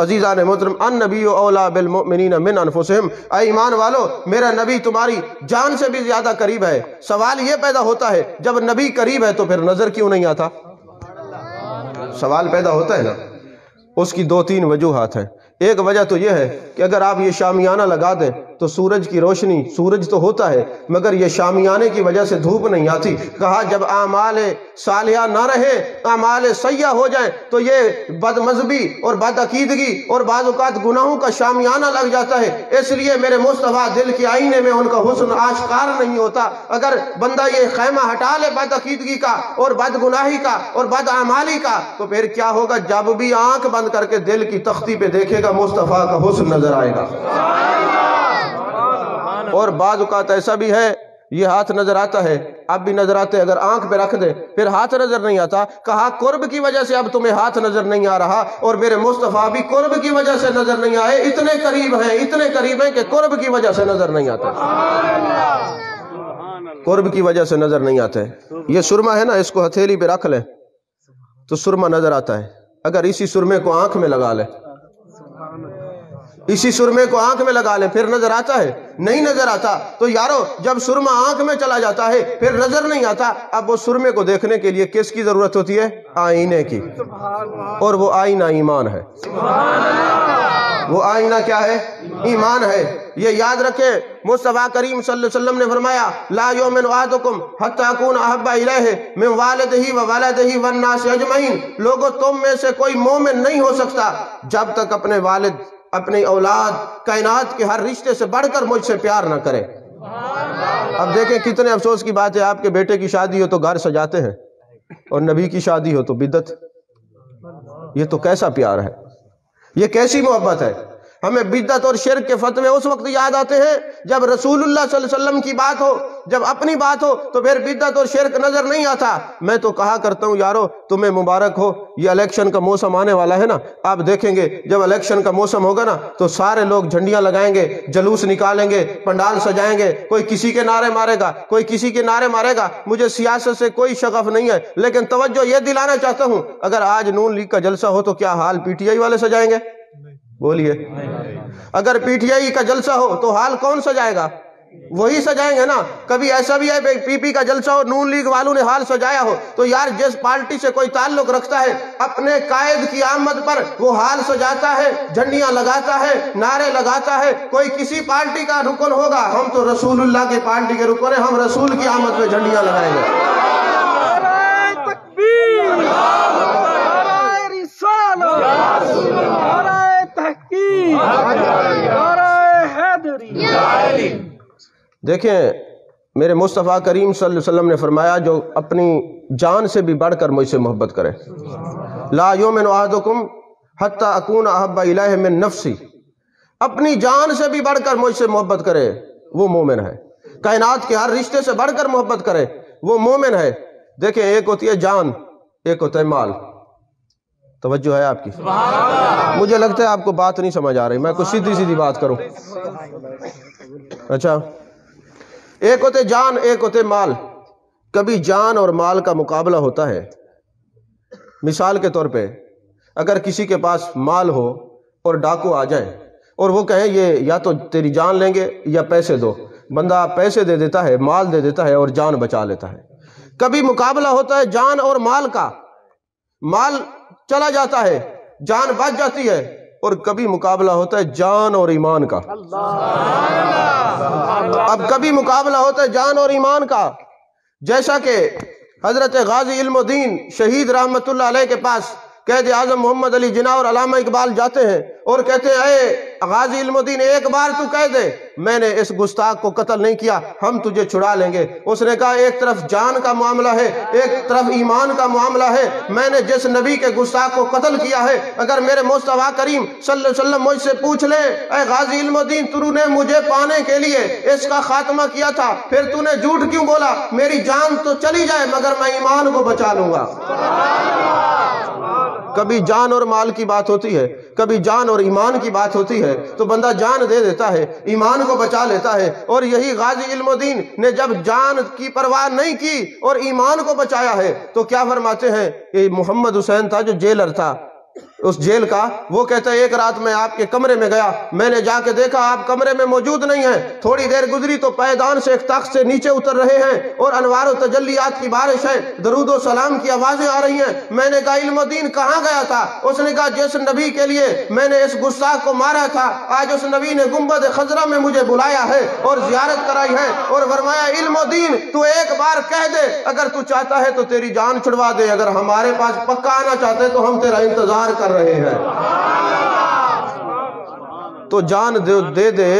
عزیزان محترم النبی اولا بالمؤمنین من انفسہم، اے ایمان والو میرا نبی تمہاری جان سے بھی زیادہ قریب ہے۔ سوال یہ پیدا ہوتا ہے جب نبی قریب ہے تو پھر نظر کیوں نہیں آتا؟ سوال پیدا ہوتا ہے نا۔ اس کی 2-3 وجوہات ہیں۔ ایک وجہ تو یہ ہے کہ اگر آپ یہ شامیانہ لگا دیں تو سورج کی روشنی، سورج تو ہوتا ہے مگر یہ شامیانے کی وجہ سے دھوپ نہیں آتی۔ کہا جب اعمال صالحہ نہ رہے، اعمال سیئہ ہو جائیں تو یہ بد مذہبی اور بد عقیدگی اور بعض اوقات گناہوں کا شامیانہ لگ جاتا ہے۔ اس لیے میرے مصطفیٰ دل کے آئینے میں ان کا حسن آشکار نہیں ہوتا۔ اگر بندہ یہ خیمہ ہٹا لے بد عقیدگی کا اور بد گناہی کا اور بد اعمالی کا تو پھر کیا ہوگا؟ جب بھی آنکھ بند کر کے دل کی تختی پہ دیکھے گا مصطفیٰ کا حسن نظر آئے گا۔ اور بعض اوقات ایسا بھی ہے یہ ہاتھ نظر آتا ہے، اب بھی نظر آتے، اگر آنکھ پہ رکھ دے پھر ہاتھ نظر نہیں آتا۔ کہا قرب کی وجہ سے اب تمہیں ہاتھ نظر نہیں آ رہا، اور میرے مصطفیٰ بھی قرب کی وجہ سے نظر نہیں آئے، اتنے قریب ہیں کہ قرب کی وجہ سے نظر نہیں آتا، قرب کی وجہ سے نظر نہیں آتے۔ یہ سرما ہے نا، اس کو ہتھیلی پہ رکھ لیں تو سرما نظر آتا ہے۔ اگر اسی سرمے کو آنکھ میں لگا لیں، اسی سرمے کو آنکھ میں لگا لیں پھر نظر آتا ہے؟ نہیں نظر آتا۔ تو یارو جب سرما آنکھ میں چلا جاتا ہے پھر نظر نہیں آتا، اب وہ سرمے کو دیکھنے کے لیے کس کی ضرورت ہوتی ہے؟ آئینے کی، اور وہ آئینہ ایمان ہے۔ وہ آئینہ کیا ہے؟ ایمان ہے۔ یہ یاد رکھیں، مصطفیٰ کریم صلی اللہ علیہ وسلم نے فرمایا لا یؤمن احدکم حتی اکون احب الیہ من والدہ وولدہ والناس اجمعین، لوگوں تم میں سے کوئی مومن نہیں ہو سکتا جب تک اپنے والد، اپنی اولاد، کائنات کے ہر رشتے سے بڑھ کر مجھ سے پیار نہ کرے۔ اب دیکھیں کتنے افسوس کی بات ہے، آپ کے بیٹے کی شادی ہو تو گھر سجاتے ہیں اور نبی کی شادی ہو تو بدعت۔ یہ تو کیسا پیار ہے، یہ کیسی محبت ہے؟ ہمیں بدعت اور شرک کے فتوے اس وقت یاد آتے ہیں جب رسول اللہ صلی اللہ علیہ وسلم کی بات ہو، جب اپنی بات ہو تو پھر بدعت اور شرک نظر نہیں آتا۔ میں تو کہا کرتا ہوں یارو تمہیں مبارک ہو، یہ الیکشن کا موسم آنے والا ہے نا، آپ دیکھیں گے جب الیکشن کا موسم ہوگا نا تو سارے لوگ جھنڈیاں لگائیں گے، جلوس نکالیں گے، پنڈال سجائیں گے، کوئی کسی کے نعرے مارے گا، کوئی کسی کے نعرے مارے گا۔ مجھے سیاست سے کوئی شغف نہیں ہے، لیکن توجہ یہ دلانا چاہتا ہوں اگر آج نون لیگ کا جلسہ ہو تو کیا حال پی ٹی آئی والے سجائیں گے؟ بولیے۔ اگر پی ٹی آئی کا جلسہ ہو تو حال کون سجائے گا؟ وہی سجائیں گے نا۔ کبھی ایسا بھی ہے پی پی کا جلسہ ہو، نون لیگ والوں نے حال سجایا ہو تو یار جس پارٹی سے کوئی تعلق رکھتا ہے اپنے قائد کی آمد پر وہ حال سجاتا ہے، جھنڈیاں لگاتا ہے، نعرے لگاتا ہے۔ کوئی کسی پارٹی کا رکن ہوگا، ہم تو رسول اللہ کی پارٹی کے رکن ہیں، ہم رسول کی آمد پہ جھنڈیاں لگائیں گے۔ دیکھیں میرے مصطفیٰ کریم صلی اللہ علیہ وسلم نے فرمایا جو اپنی جان سے بھی بڑھ کر مجھ سے محبت کرے، لا یؤمن احدکم حتی اکون احب الیہ من نفسی، اپنی جان سے بھی بڑھ کر مجھ سے محبت کرے وہ مومن ہے، کائنات کے ہر رشتے سے بڑھ کر محبت کرے وہ مومن ہے۔ دیکھیں ایک ہوتی ہے جان، ایک ہوتا ہے مال۔ توجہ ہے آپ کی؟ مجھے لگتا ہے آپ کو بات نہیں سمجھ آ رہی، میں کچھ سیدھی بات کروں۔ اچھا، ایک ہوتے جان، ایک ہوتے مال۔ کبھی جان اور مال کا مقابلہ ہوتا ہے۔ مثال کے طور پہ اگر کسی کے پاس مال ہو اور ڈاکو آ جائیں اور وہ کہیں یہ یا تو تیری جان لیں گے یا پیسے دو، بندہ پیسے دے دیتا ہے، مال دے دیتا ہے اور جان بچا لیتا ہے۔ کبھی مقابلہ ہوتا ہے جان اور مال کا، مال چلا جاتا ہے، جان بچ جاتی ہے، اور کبھی مقابلہ ہوتا ہے جان اور ایمان کا۔ اب کبھی مقابلہ ہوتا ہے جان اور ایمان کا، جیسا کہ حضرت غازی علم الدین شہید رحمت اللہ علیہ کے پاس قائد اعظم محمد علی جناح اور علامہ اقبال جاتے ہیں اور کہتے ہیں اے غازی علم الدین ایک بار تو کہہ دے میں نے اس گستاخ کو قتل نہیں کیا، ہم تجھے چھڑا لیں گے۔ اس نے کہا ایک طرف جان کا معاملہ ہے، ایک طرف ایمان کا معاملہ ہے، میں نے جس نبی کے گستاخ کو قتل کیا ہے اگر میرے مصطفیٰ کریم صلی اللہ علیہ وسلم مجھ سے پوچھ لے اے غازی علم الدین تو نے مجھے پانے کے لیے اس کا خاتمہ کیا تھا، پھر تو نے جھوٹ کیوں بولا؟ میری جان تو چلی جائے مگر میں ایمان کو بچا لوں گا۔ کبھی جان اور مال کی بات ہوتی ہے، کبھی جان اور ایمان کی بات ہوتی ہے تو بندہ جان دے دیتا ہے، ایمان کو بچا لیتا ہے۔ اور یہی غازی علم الدین نے جب جان کی پرواہ نہیں کی اور ایمان کو بچایا ہے تو کیا فرماتے ہیں؟ یہ محمد حسین تھا جو جیلر تھا، اس جیل کا، وہ کہتا ہے ایک رات میں آپ کے کمرے میں گیا، میں نے جا کے دیکھا آپ کمرے میں موجود نہیں ہیں، تھوڑی دیر گزری تو پائیدان سے ایک تخت سے نیچے اتر رہے ہیں اور انوار و تجلیات کی بارش ہے، درود و سلام کی آوازیں آ رہی ہیں۔ میں نے کہا علم الدین کہاں گیا تھا؟ اس نے کہا جس نبی کے لیے میں نے اس گستاخ کو مارا تھا، آج اس نبی نے گنبد خضرا میں مجھے بلایا ہے اور زیارت کرائی ہے، اور فرمایا علم الدین تو ایک بار کہہ دے، اگر تو چاہتا ہے تو تیری جان چھڑوا دے، اگر ہمارے پاس پکا آنا چاہتے تو ہم تیرا انتظار کر رہے ہیں۔ تو جان دے دے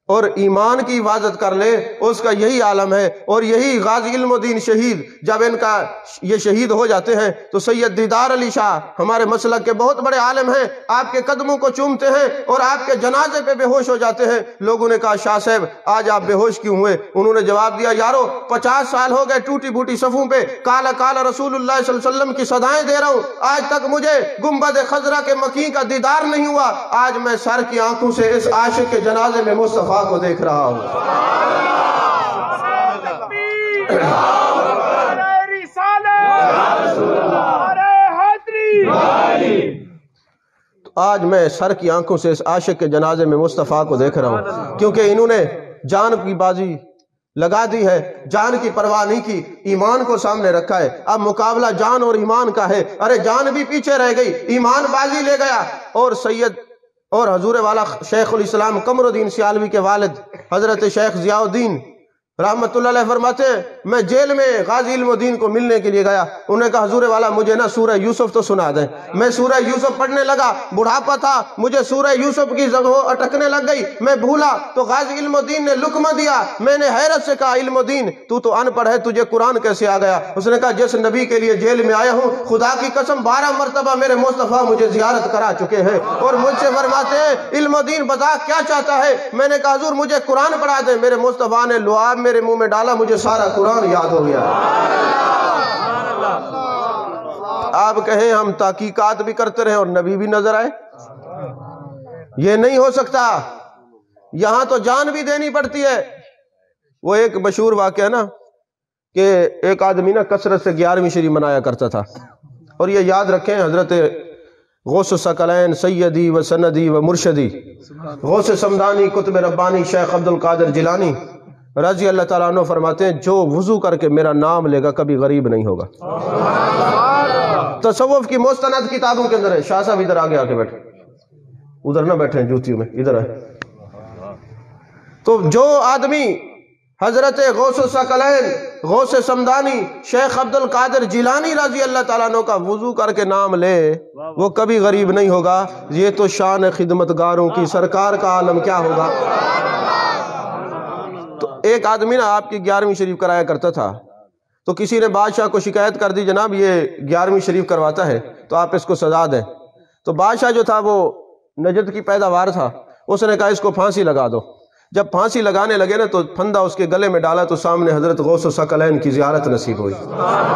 اور ایمان کی حفاظت کر لے، اس کا یہی عالم ہے۔ اور یہی غازی علم الدین شہید، جب ان کا یہ شہید ہو جاتے ہیں تو سید دیدار علی شاہ ہمارے مسلک کے بہت بڑے عالم ہیں، آپ کے قدموں کو چومتے ہیں اور آپ کے جنازے پہ بے ہوش ہو جاتے ہیں۔ لوگوں نے کہا شاہ صاحب آج آپ بے ہوش کیوں ہوئے؟ انہوں نے جواب دیا یارو 50 سال ہو گئے ٹوٹی پھوٹی صفوں پہ کالا کالا رسول اللہ صلی اللہ علیہ وسلم کی صدائیں دے رہا ہوں، آج تک مجھے گنبد خضرا کے مکین کا دیدار نہیں ہوا، آج میں سر کی آنکھوں سے اس عاشق کے جنازے میں مصطفیٰ کو دیکھ رہا ہوں۔ تو آج میں سر کی آنکھوں سے اس عاشق کے جنازے میں مصطفیٰ کو دیکھ رہا ہوں، کیونکہ انہوں نے جان کی بازی لگا دی ہے، جان کی پرواہ نہیں کی، ایمان کو سامنے رکھا ہے۔ اب مقابلہ جان اور ایمان کا ہے، ارے جان بھی پیچھے رہ گئی، ایمان بازی لے گیا۔ اور سید اور حضور والا شیخ الاسلام قمر الدین سیالوی کے والد حضرت شیخ ضیاء الدین رحمت اللہ علیہ فرماتے ہیں میں جیل میں غازی علم الدین کو ملنے کے لیے گیا، انہوں نے کہا حضور والا مجھے نا سورہ یوسف تو سنا دیں۔ میں سورہ یوسف پڑھنے لگا، بڑھاپا تھا، مجھے سورہ یوسف کی زبان اٹکنے لگ گئی، میں بھولا تو غازی علم الدین نے لقمہ دیا۔ میں نے حیرت سے کہا علم الدین تو ان پڑھ ہے، تجھے قرآن کیسے آ گیا؟ اس نے کہا جس نبی کے لیے جیل میں آیا ہوں خدا کی قسم 12 مرتبہ میرے مصطفیٰ مجھے زیارت کرا چکے ہیں۔ اور مجھ سے فرماتے ہیں علم الدین بتا کیا چاہتا ہے؟ میں نے کہا حضور مجھے قرآن پڑھا دیں۔ میرے مصطفیٰ نے لعاب میرے منہ میں ڈالا، مجھے سارا قرآن یاد ہو گیا۔ آپ کہیں ہم تحقیقات بھی کرتے رہے اور نبی بھی نظر آئے، یہ نہیں ہو سکتا، یہاں تو جان بھی دینی پڑتی ہے۔ وہ ایک مشہور واقعہ نا کہ ایک آدمی نا کثرت سے 11ویں شریف منایا کرتا تھا، اور یہ یاد رکھیں حضرت غوث الثقلین سیدی و سندی و مرشدی غوث سمدانی قطب ربانی شیخ عبد القادر جیلانی رضی اللہ تعالیٰ عنہ فرماتے ہیں جو وضو کر کے میرا نام لے گا کبھی غریب نہیں ہوگا۔ تصوف کی مستند کتابوں کے اندر ہے۔ شاہ صاحب ادھر آگے آ کے بیٹھے، ادھر نہ بیٹھے جوتیوں میں، ادھر ہے۔ تو جو آدمی حضرت غوث الثقلین غوث سمدانی شیخ عبد القادر جیلانی رضی اللہ تعالیٰ عنہ کا وضو کر کے نام لے وہ کبھی غریب نہیں ہوگا۔ یہ تو شان خدمتگاروں کی، سرکار کا عالم کیا ہوگا۔ تو ایک آدمی نا آپ کی 11ویں شریف کرایا کرتا تھا، تو کسی نے بادشاہ کو شکایت کر دی جناب یہ 11ویں شریف کرواتا ہے تو آپ اس کو سزا دیں۔ تو بادشاہ جو تھا وہ نجد کی پیداوار تھا، اس نے کہا اس کو پھانسی لگا دو۔ جب پھانسی لگانے لگے نا تو پھندا اس کے گلے میں ڈالا تو سامنے حضرت غوث الثقلین کی زیارت نصیب ہوئی۔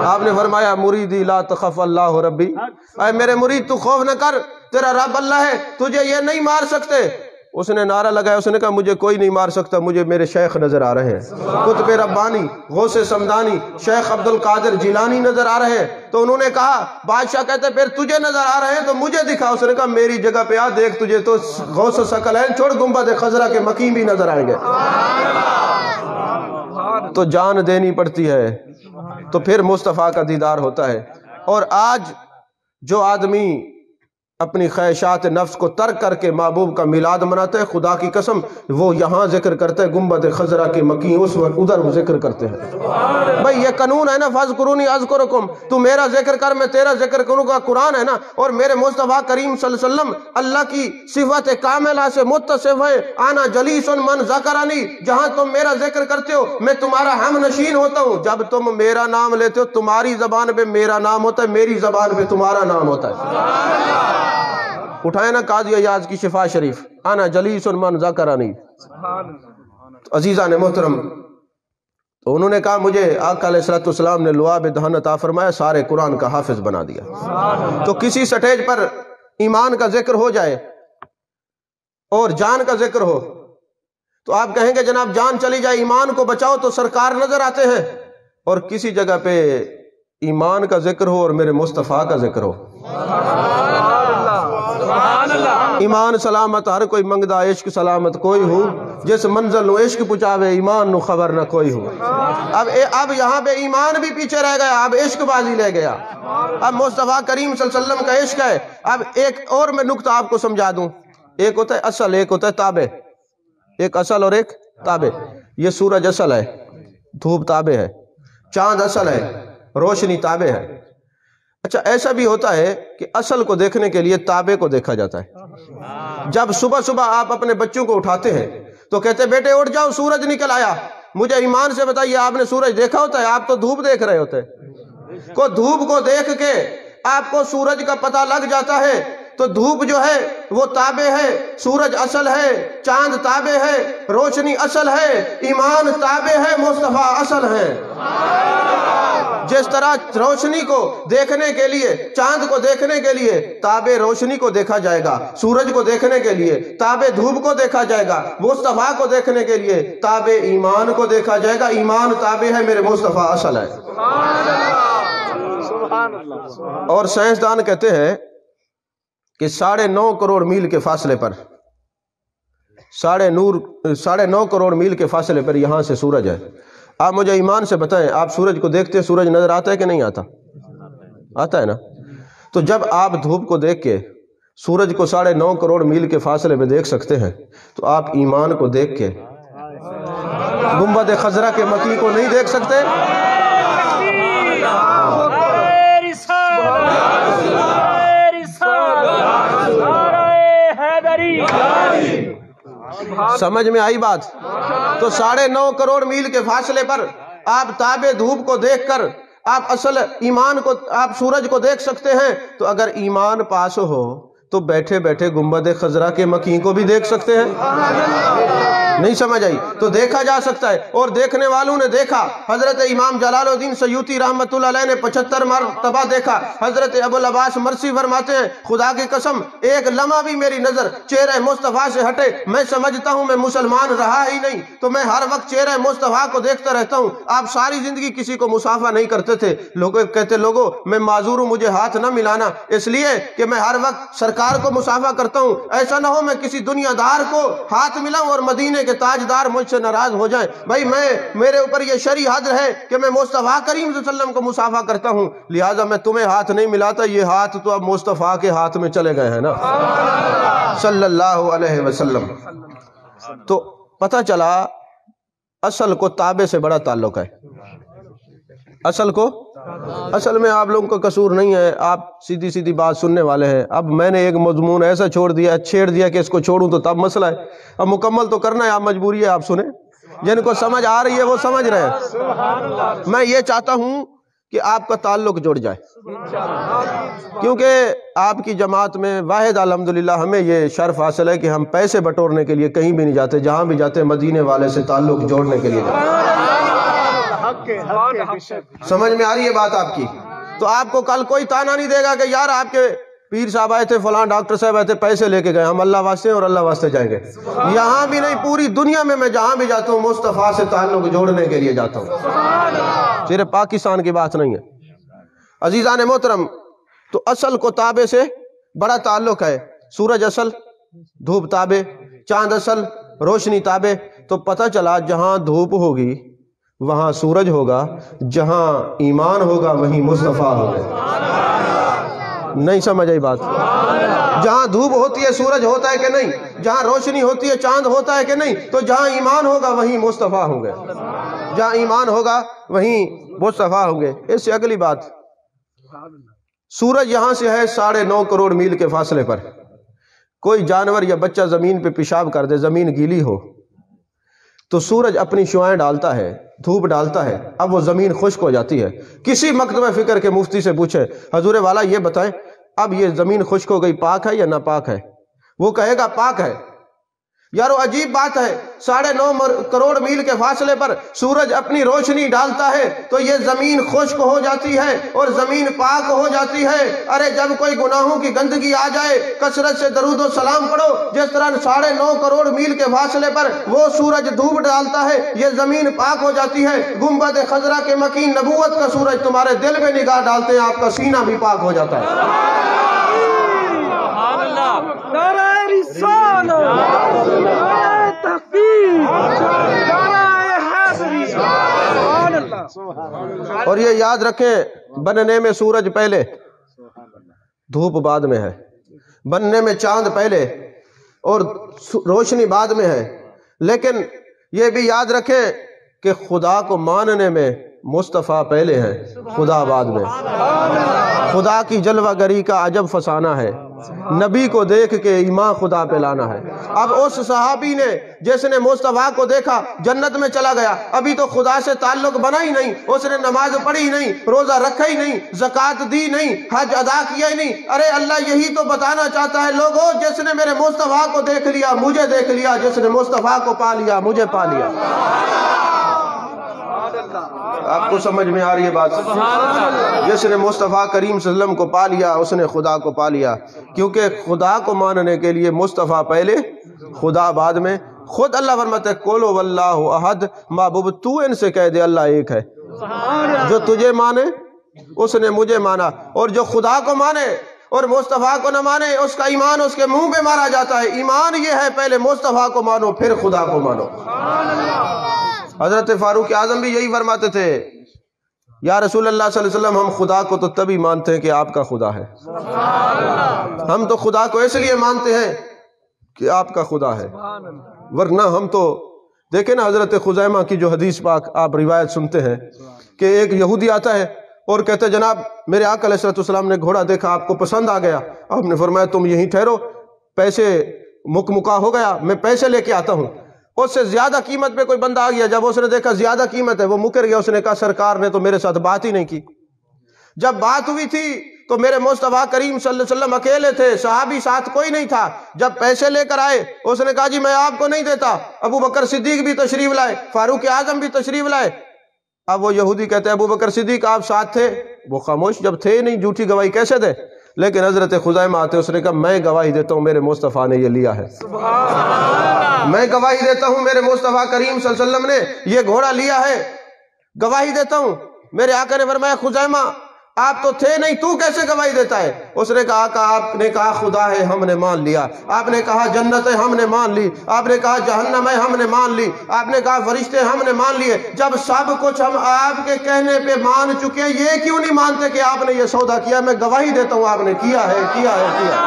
آپ نے فرمایا مریدی لا تخف اللہ ربی، اے میرے مرید تو خوف نہ کر، تیرا رب اللہ ہے، تجھے یہ نہیں مار سکتے۔ اس نے نعرہ لگایا، اس نے کہا مجھے کوئی نہیں مار سکتا، مجھے میرے شیخ نظر آ رہے ہیں، قطب ربانی غوث سمدانی شیخ عبد القادر جیلانی نظر آ رہے ہیں۔ تو انہوں نے کہا بادشاہ کہتے پھر تجھے نظر آ رہے ہیں تو مجھے دکھا۔ اس نے کہا میری جگہ پہ آ دیکھ، تجھے تو غوث الثقلین چھوڑ گنبد خضرا کے مکین بھی نظر آئیں گے۔ تو جان دینی پڑتی ہے تو پھر مصطفیٰ کا دیدار ہوتا ہے۔ اور آج جو آدمی اپنی خواہشات نفس کو ترک کر کے محبوب کا میلاد مناتے ہیں، خدا کی قسم وہ یہاں ذکر کرتے ہیں گنبد خضرا کے مکین، اس وقت ادھر وہ ذکر کرتے ہیں۔ بھئی یہ قانون ہے نا فاذکرونی اذکرکم، تو میرا ذکر کر میں تیرا ذکر کروں گا، قرآن ہے نا۔ اور میرے مصطفیٰ کریم صلی اللہ علیہ وسلم اللہ کی صفت کاملہ سے متصف ہے، آنا جلیس من ذکرنی، جہاں تم میرا ذکر کرتے ہو میں تمہارا ہم نشین ہوتا ہوں۔ جب تم میرا نام لیتے ہو تمہاری زبان پہ میرا نام ہوتا ہے، میری زبان پہ تمہارا نام ہوتا ہے۔ اٹھائے نا قاضی ایاز کی شفا شریف، انا جلیس من ذکرنی۔ عزیزان محترم، تو انہوں نے کہا مجھے آقا علیہ السلام نے لعاب دہن عطا فرمایا، سارے قرآن کا حافظ بنا دیا۔ تو کسی سٹیج پر ایمان کا ذکر ہو جائے اور جان کا ذکر ہو تو آپ کہیں گے جناب جان چلی جائے ایمان کو بچاؤ تو سرکار نظر آتے ہیں، اور کسی جگہ پہ ایمان کا ذکر ہو اور میرے مصطفیٰ کا ذکر ہو ایمان سلامت ہر کوئی منگدا عشق سلامت کوئی ہو، جس منزل نو عشق پچاوے ایمان نو خبر نہ کوئی ہو۔ اب یہاں پہ ایمان بھی پیچھے رہ گیا، اب عشق بازی لے گیا۔ اب مصطفیٰ کریم صلی اللہ علیہ وسلم کا عشق ہے۔ اب ایک اور میں نکتہ آپ کو سمجھا دوں، ایک ہوتا ہے اصل، ایک ہوتا ہے تابع، ایک اصل اور ایک تابع۔ یہ سورج اصل ہے، دھوپ تابع ہے، چاند اصل ہے، روشنی تابع ہے۔ اچھا ایسا بھی ہوتا ہے کہ اصل کو دیکھنے کے لیے تابع کو دیکھا جاتا ہے۔ جب صبح صبح آپ اپنے بچوں کو اٹھاتے ہیں تو کہتے ہیں بیٹے اٹھ جاؤ سورج نکل آیا۔ مجھے ایمان سے بتائیے آپ نے سورج دیکھا ہوتا ہے؟ آپ تو دھوپ دیکھ رہے ہوتے ہیں۔ کو دھوپ کو دیکھ کے آپ کو سورج کا پتہ لگ جاتا ہے تو دھوپ جو ہے وہ تابع ہے، سورج اصل ہے، چاند تابع ہے، روشنی اصل ہے، ایمان تابع ہے، مصطفیٰ اصل ہے۔ جس طرح روشنی کو دیکھنے کے لیے، چاند کو دیکھنے کے لیے تابع روشنی کو دیکھا جائے گا، سورج کو دیکھنے کے لیے تابع دھوپ کو دیکھا جائے گا، مصطفیٰ کو دیکھنے کے لیے تابع ایمان کو دیکھا جائے گا۔ ایمان تابع ہے، میرے مصطفیٰ اصل ہے۔ اور سائنسدان کہتے ہیں کہ 9.5 کروڑ میل کے فاصلے پر 9.5 کروڑ میل کے فاصلے پر یہاں سے سورج ہے۔ آپ مجھے ایمان سے بتائیں، آپ سورج کو دیکھتے ہیں، سورج نظر آتا ہے کہ نہیں آتا؟ آتا ہے نا؟ تو جب آپ دھوپ کو دیکھ کے سورج کو 9.5 کروڑ میل کے فاصلے پہ دیکھ سکتے ہیں تو آپ ایمان کو دیکھ کے گنبد خضرا کے مکی کو نہیں دیکھ سکتے؟ سمجھ میں آئی بات؟ تو 9.5 کروڑ میل کے فاصلے پر آپ تابع دھوپ کو دیکھ کر آپ اصل ایمان کو، آپ سورج کو دیکھ سکتے ہیں۔ تو اگر ایمان پاس ہو تو بیٹھے بیٹھے گنبد خضرا کے مکین کو بھی دیکھ سکتے ہیں۔ نہیں سمجھ آئی؟ تو دیکھا جا سکتا ہے، اور دیکھنے والوں نے دیکھا۔ حضرت امام جلال الدین سیوطی رحمت اللہ علیہ نے 75 مرتبہ دیکھا۔ حضرت ابو العباس مرسی فرماتے ہیں خدا کی قسم ایک لمحہ بھی میری نظر چہرہ مصطفیٰ سے ہٹے میں سمجھتا ہوں میں مسلمان رہا ہی نہیں، تو میں ہر وقت چہرہ مصطفیٰ کو دیکھتا رہتا ہوں۔ آپ ساری زندگی کسی کو مصافحہ نہیں کرتے تھے، لوگ کہتے لوگوں میں معذور ہوں، مجھے ہاتھ نہ ملانا، اس لیے کہ میں ہر وقت سرکار کو مصافحہ کرتا ہوں، ایسا نہ ہو میں کسی دنیا دار کو ہاتھ ملاؤں اور مدینے کے تاجدار مجھ سے ناراض ہو جائیں۔ بھائی میرے اوپر یہ شرعی حد ہے کہ میں مصطفیٰ کریم صلی اللہ علیہ وسلم کو مصافحہ کرتا ہوں، لہٰذا میں تمہیں ہاتھ نہیں ملاتا۔ یہ ہاتھ تو اب مصطفیٰ کے ہاتھ میں چلے گئے ہیں نا، صلی اللہ علیہ وسلم۔ تو پتہ چلا اصل کو تابع سے بڑا تعلق ہے۔ اصل کو، اصل میں آپ لوگوں کا قصور نہیں ہے، آپ سیدھی سیدھی بات سننے والے ہیں۔ اب میں نے ایک مضمون ایسا چھیڑ دیا کہ اس کو چھوڑوں تو تب مسئلہ ہے، اب مکمل تو کرنا ہے، آپ مجبوری ہے، آپ سنیں، جن کو سمجھ آ رہی ہے وہ سمجھ رہے ہیں۔ میں یہ چاہتا ہوں کہ آپ کا تعلق جڑ جائے، کیونکہ آپ کی جماعت میں واحد الحمدللہ ہمیں یہ شرف حاصل ہے کہ ہم پیسے بٹورنے کے لیے کہیں بھی نہیں جاتے، جہاں بھی جاتے مدینے والے سے تعلق جوڑنے کے لیے جاتے۔ سمجھ میں آ رہی ہے بات آپ کی؟ تو آپ کو کل کوئی تانا نہیں دے گا کہ یار آپ کے پیر صاحب آئے تھے، فلاں ڈاکٹر صاحب آئے تھے، پیسے لے کے گئے، ہم اللہ واسطے اور اللہ واسطے جائیں گے۔ یہاں بھی نہیں، پوری دنیا میں جہاں بھی جاتا ہوں مصطفیٰ سے تعلق جوڑنے کے لیے جاتا ہوں، صرف پاکستان کی بات نہیں ہے۔ عزیزان محترم، تو اصل کو تابع سے بڑا تعلق ہے۔ سورج اصل، دھوپ تابع، چاند اصل، روشنی تابع۔ تو پتہ چلا جہاں دھوپ ہوگی وہاں سورج ہوگا، جہاں ایمان ہوگا وہیں مصطفیٰ ہوگا۔ نہیں سمجھ آئی بات؟ جہاں دھوپ ہوتی ہے سورج ہوتا ہے کہ نہیں؟ جہاں روشنی ہوتی ہے چاند ہوتا ہے کہ نہیں؟ تو جہاں ایمان ہوگا وہیں مصطفیٰ ہوں گے، جہاں ایمان ہوگا وہیں مصطفیٰ ہوں گے۔ اس سے اگلی بات، سورج یہاں سے ہے 9.5 کروڑ میل کے فاصلے پر۔ کوئی جانور یا بچہ زمین پہ پیشاب کر دے، زمین گیلی ہو، تو سورج اپنی شعاعیں ڈالتا ہے، دھوپ ڈالتا ہے، اب وہ زمین خشک ہو جاتی ہے۔ کسی مکتبہ فکر کے مفتی سے پوچھے حضور والا یہ بتائیں اب یہ زمین خشک ہو گئی، پاک ہے یا ناپاک ہے؟ وہ کہے گا پاک ہے۔ یارو عجیب بات ہے، 9.5 کروڑ میل کے فاصلے پر سورج اپنی روشنی ڈالتا ہے تو یہ زمین خشک ہو جاتی ہے اور زمین پاک ہو جاتی ہے۔ ارے جب کوئی گناہوں کی گندگی آ جائے کثرت سے درود و سلام پڑھو، جس طرح 9.5 کروڑ میل کے فاصلے پر وہ سورج دھوپ ڈالتا ہے یہ زمین پاک ہو جاتی ہے۔ گنبد خضرا کے مکین نبوت کا سورج تمہارے دل میں نگاہ ڈالتے ہیں، آپ کا سینہ بھی پاک ہو جاتا ہے۔ اور یہ یاد رکھیں، بننے میں سورج پہلے، دھوپ بعد میں ہے، بننے میں چاند پہلے اور روشنی بعد میں ہے، لیکن یہ بھی یاد رکھیں کہ خدا کو ماننے میں مصطفیٰ پہلے ہے، خدا بعد میں۔ خدا کی جلوہ گری کا عجب فسانہ ہے، نبی کو دیکھ کے ایمان خدا پہ لانا ہے۔ اب اس صحابی نے جس نے مصطفیٰ کو دیکھا جنت میں چلا گیا، ابھی تو خدا سے تعلق بنا ہی نہیں، اس نے نماز پڑھی نہیں، روزہ رکھا ہی نہیں، زکوٰۃ دی نہیں، حج ادا کیا ہی نہیں۔ ارے اللہ یہی تو بتانا چاہتا ہے، لوگوں جس نے میرے مصطفیٰ کو دیکھ لیا مجھے دیکھ لیا، جس نے مصطفیٰ کو پا لیا مجھے پا لیا۔ آپ کو سمجھ میں آ رہی ہے بات؟ جس نے مصطفیٰ کریم صلی اللہ علیہ وسلم کو پا لیا اس نے خدا کو پا لیا، کیونکہ خدا کو ماننے کے لیے مصطفیٰ پہلے خدا بعد میں۔ خود اللہ فرماتے ہیں قُلْ هُوَ اللَّهُ أَحَدٌ، محبوب تو ان سے کہہ دے اللہ ایک ہے، جو تجھے مانے اس نے مجھے مانا، اور جو خدا کو مانے اور مصطفیٰ کو نہ مانے اس کا ایمان اس کے منہ پہ مارا جاتا ہے۔ ایمان یہ ہے پہلے مصطفیٰ کو مانو پھر خدا کو مانو۔ حضرت فاروق اعظم بھی یہی فرماتے تھے، یا رسول اللہ صلی اللہ علیہ وسلم ہم خدا کو تو تبھی مانتے ہیں کہ آپ کا خدا ہے، ہم تو خدا کو اس لیے مانتے ہیں کہ آپ کا خدا ہے، ورنہ ہم تو دیکھیں نا حضرت خزیمہ کی جو حدیث پاک آپ روایت سنتے ہیں کہ ایک یہودی آتا ہے اور کہتے ہیں جناب میرے آقا علیہ السلام نے گھوڑا دیکھا آپ کو پسند آ گیا، آپ نے فرمایا تم یہیں ٹھہرو، پیسے مکا ہو گیا میں پیسے لے کے آتا ہوں۔ اس سے زیادہ قیمت پہ کوئی بندہ آ گیا، جب اس نے دیکھا زیادہ قیمت ہے وہ مکر گیا، اس نے کہا سرکار نے تو میرے ساتھ بات ہی نہیں کی۔ جب بات ہوئی تھی تو میرے مصطفیٰ کریم صلی اللہ علیہ وسلم اکیلے تھے، صحابی ساتھ کوئی نہیں تھا۔ جب پیسے لے کر آئے اس نے کہا جی میں آپ کو نہیں دیتا۔ ابو بکر صدیق بھی تشریف لائے، فاروق اعظم بھی تشریف لائے۔ اب وہ یہودی کہتے ہیں ابو بکر صدیق آپ ساتھ تھے؟ وہ خاموش، جب تھے نہیں جھوٹی گواہی کیسے دے؟ لیکن حضرت خزیمہ آتے اس نے کہا میں گواہی دیتا ہوں میرے مصطفیٰ نے یہ لیا ہے، میں گواہی دیتا ہوں میرے مصطفیٰ کریم صلی اللہ علیہ وسلم نے یہ گھوڑا لیا ہے، گواہی دیتا ہوں۔ میرے آقا نے فرمایا خزیمہ آپ تو تھے نہیں، تو کیسے گواہی دیتا ہے؟ اس نے کہا آقا آپ نے کہا خدا ہے ہم نے مان لیا، آپ نے کہا جنت ہے ہم نے مان لی، آپ نے کہا جہنم ہے ہم نے مان لی، آپ نے کہا فرشتے ہم نے مان لیے، جب سب کچھ ہم آپ کے کہنے پہ مان چکے ہیں یہ کیوں نہیں مانتے کہ آپ نے یہ سودا کیا؟ میں گواہی دیتا ہوں آپ نے کیا ہے کیا ہے کیا ہے۔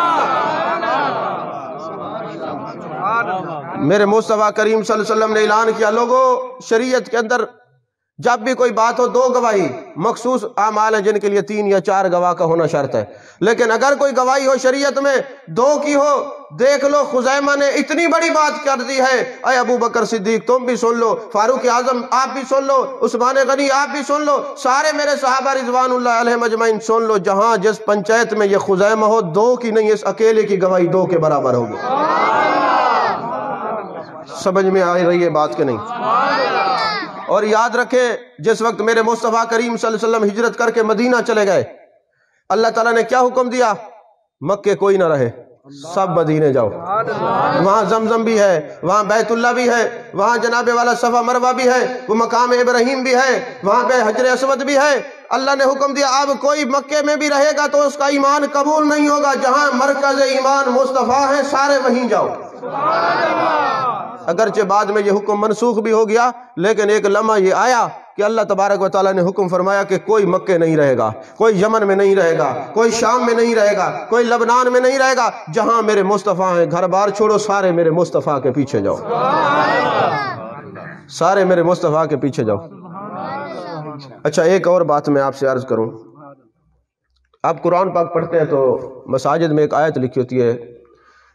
میرے مصطفیٰ کریم صلی اللہ علیہ وسلم نے اعلان کیا لوگوں شریعت کے اندر جب بھی کوئی بات ہو دو گواہی، مخصوص اعمال ہیں جن کے لیے 3 یا 4 گواہ کا ہونا شرط ہے، لیکن اگر کوئی گواہی ہو شریعت میں 2 کی ہو۔ دیکھ لو خزیمہ نے اتنی بڑی بات کر دی ہے، اے ابو بکر صدیق تم بھی سن لو، فاروق اعظم آپ بھی سن لو، عثمان غنی آپ بھی سن لو، سارے میرے صحابہ رضوان اللہ علیہم اجمعین سن لو، جہاں جس پنچایت میں یہ خزیمہ ہو 2 کی نہیں، اس اکیلے کی گواہی 2 کے برابر ہوگی۔ سمجھ میں آ رہی ہے بات کہ نہیں؟ اور یاد رکھیں جس وقت میرے مصطفیٰ کریم صلی اللہ علیہ وسلم ہجرت کر کے مدینہ چلے گئے، اللہ تعالیٰ نے کیا حکم دیا؟ مکے کوئی نہ رہے، سب مدینے جاؤ، وہاں زمزم بھی ہے، وہاں بیت اللہ بھی ہے، وہاں جناب والا صفا مروہ بھی ہے، وہ مقام ابراہیم بھی ہے، وہاں پہ حجر اسود بھی ہے۔ اللہ نے حکم دیا اب کوئی مکے میں بھی رہے گا تو اس کا ایمان قبول نہیں ہوگا، جہاں مرکز ایمان مصطفیٰ ہے سارے وہیں جاؤ۔ اگرچہ بعد میں یہ حکم منسوخ بھی ہو گیا، لیکن ایک لمحہ یہ آیا کہ اللہ تبارک و تعالیٰ نے حکم فرمایا کہ کوئی مکے نہیں رہے گا، کوئی یمن میں نہیں رہے گا، کوئی شام میں نہیں رہے گا، کوئی لبنان میں نہیں رہے گا، جہاں میرے مصطفیٰ ہیں گھر بار چھوڑو سارے میرے مصطفیٰ کے پیچھے جاؤ، سارے میرے مصطفیٰ کے پیچھے جاؤ۔ اچھا ایک اور بات میں آپ سے عرض کروں، آپ قرآن پاک پڑھتے ہیں تو مساجد میں ایک آیت لکھی ہوتی ہے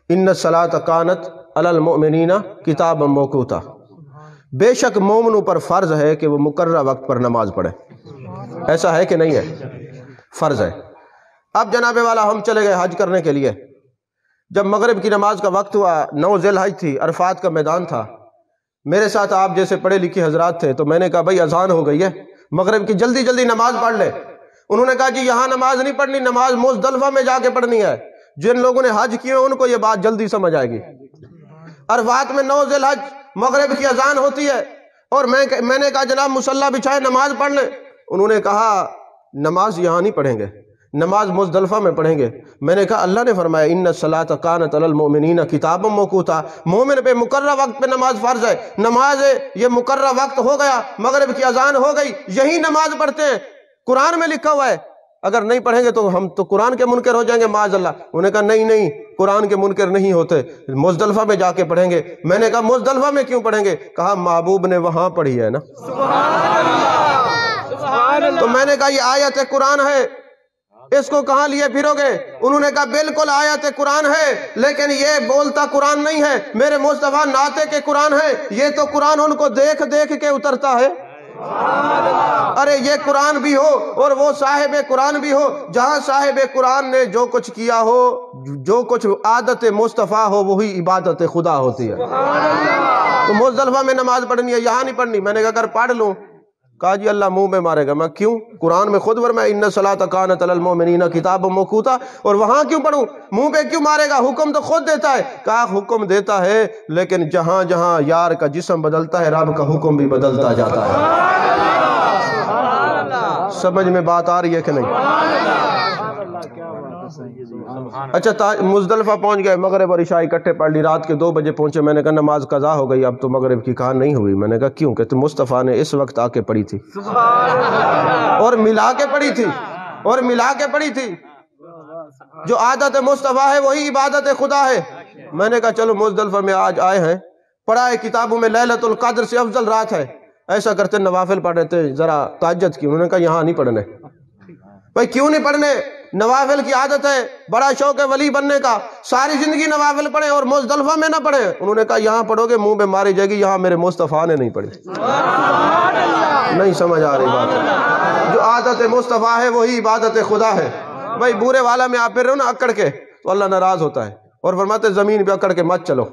ان الصلاۃ کانت علی المؤمنین کتابا موقوتا، بے شک مومنوں پر فرض ہے کہ وہ مقررہ وقت پر نماز پڑھے۔ ایسا ہے کہ نہیں ہے؟ فرض ہے۔ اب جناب والا ہم چلے گئے حج کرنے کے لیے، جب مغرب کی نماز کا وقت ہوا، 9 ذی الحج تھی، عرفات کا میدان تھا، میرے ساتھ آپ جیسے پڑھے لکھے حضرات تھے، تو میں نے کہا بھائی اذان ہو گئی ہے، مغرب کی جلدی جلدی نماز پڑھ لے۔ انہوں نے کہا جی یہاں نماز نہیں پڑھنی، نماز مزدلفہ میں جا کے پڑھنی ہے۔ جن لوگوں نے حج کیے ان کو یہ بات جلدی سمجھ آئے گی۔ عرفات میں 9 ذی الحج مغرب کی اذان ہوتی ہے، اور میں نے کہا جناب مصلی بچھائے نماز پڑھ لیں۔ انہوں نے کہا نماز یہاں نہیں پڑھیں گے، نماز مزدلفہ میں پڑھیں گے۔ میں نے کہا اللہ نے فرمایا ان الصلاۃ کانت علی المؤمنین کتابا موقوتا، مومن پہ مقررہ وقت پہ نماز فرض ہے۔ نماز یہ مقررہ وقت ہو گیا، مغرب کی اذان ہو گئی، یہی نماز پڑھتے ہیں، قرآن میں لکھا ہوا ہے، اگر نہیں پڑھیں گے تو ہم تو قرآن کے منکر ہو جائیں گے معاذ اللہ۔ انہوں نے کہا نہیں قرآن کے منکر نہیں ہوتے، مزدلفہ میں جا کے پڑھیں گے۔ میں نے کہا مزدلفہ میں کیوں پڑھیں گے؟ کہا محبوب نے وہاں پڑھی ہے نا۔ تو میں نے کہا یہ آیت قرآن ہے، اس کو کہاں لیے پھرو گے؟ انہوں نے کہا بالکل آیت قرآن ہے، لیکن یہ بولتا قرآن نہیں ہے، میرے مصطفیٰ ناطق کے قرآن ہے، یہ تو قرآن ان کو دیکھ دیکھ کے اترتا ہے۔ ارے یہ قرآن بھی ہو اور وہ صاحب قرآن بھی ہو، جہاں صاحب قرآن نے جو کچھ کیا ہو، جو کچھ عادت مصطفیٰ ہو، وہی عبادت خدا ہوتی ہے۔ تو مزدلفہ میں نماز پڑھنی ہے، یہاں نہیں پڑھنی۔ میں نے کہا اگر پڑھ لوں، کہا جی اللہ منہ میں مارے گا۔ میں کیوں؟ قرآن میں خود فرمایا ان الصلاۃ کانت علی المؤمنین کتابا موقوتا، اور وہاں کیوں پڑھوں؟ منہ پہ کیوں مارے گا؟ حکم تو خود دیتا ہے۔ کہا حکم دیتا ہے، لیکن جہاں جہاں یار کا جسم بدلتا ہے رب کا حکم بھی بدلتا جاتا ہے۔ سمجھ میں بات آ رہی ہے کہ نہیں؟ اچھا مزدلفہ پہنچ گئے، مغرب اور عشاء اکٹھے پڑھ لی، رات کے 2 بجے پہنچے۔ میں نے کہا نماز قضا ہو گئی، اب تو مغرب کی کہا نہیں ہوئی۔ میں نے کہا کیوں؟ کہ مصطفیٰ نے اس وقت آ کے پڑھی تھی اور ملا کے پڑھی تھی، جو عادت مصطفیٰ ہے وہی عبادت خدا ہے۔ میں نے کہا چلو مزدلفہ میں آج آئے ہیں، پڑھا ہے کتابوں میں لیلۃ القدر سے افضل رات ہے، ایسا کرتے نوافل پڑھ رہے تھے ذرا تہجد کی۔ انہوں نے کہا یہاں نہیں پڑھنے۔ بھائی کیوں نہیں پڑھنے؟ نوافل کی عادت ہے، بڑا شوق ہے ولی بننے کا، ساری زندگی نوافل پڑھیں اور مزدلفہ میں نہ پڑھیں۔ انہوں نے کہا یہاں پڑھو گے منہ میں ماری جائے گی، یہاں میرے مصطفیٰ نے نہیں پڑھی۔ نہیں سمجھ آ رہی بات؟ جو عادت مصطفیٰ ہے وہی عبادت خدا ہے۔ بھائی بورے والا میں آپ پھر رہے ہو نا اکڑ کے، تو اللہ ناراض ہوتا ہے اور فرماتے زمین پہ اکڑ کے مت چلو۔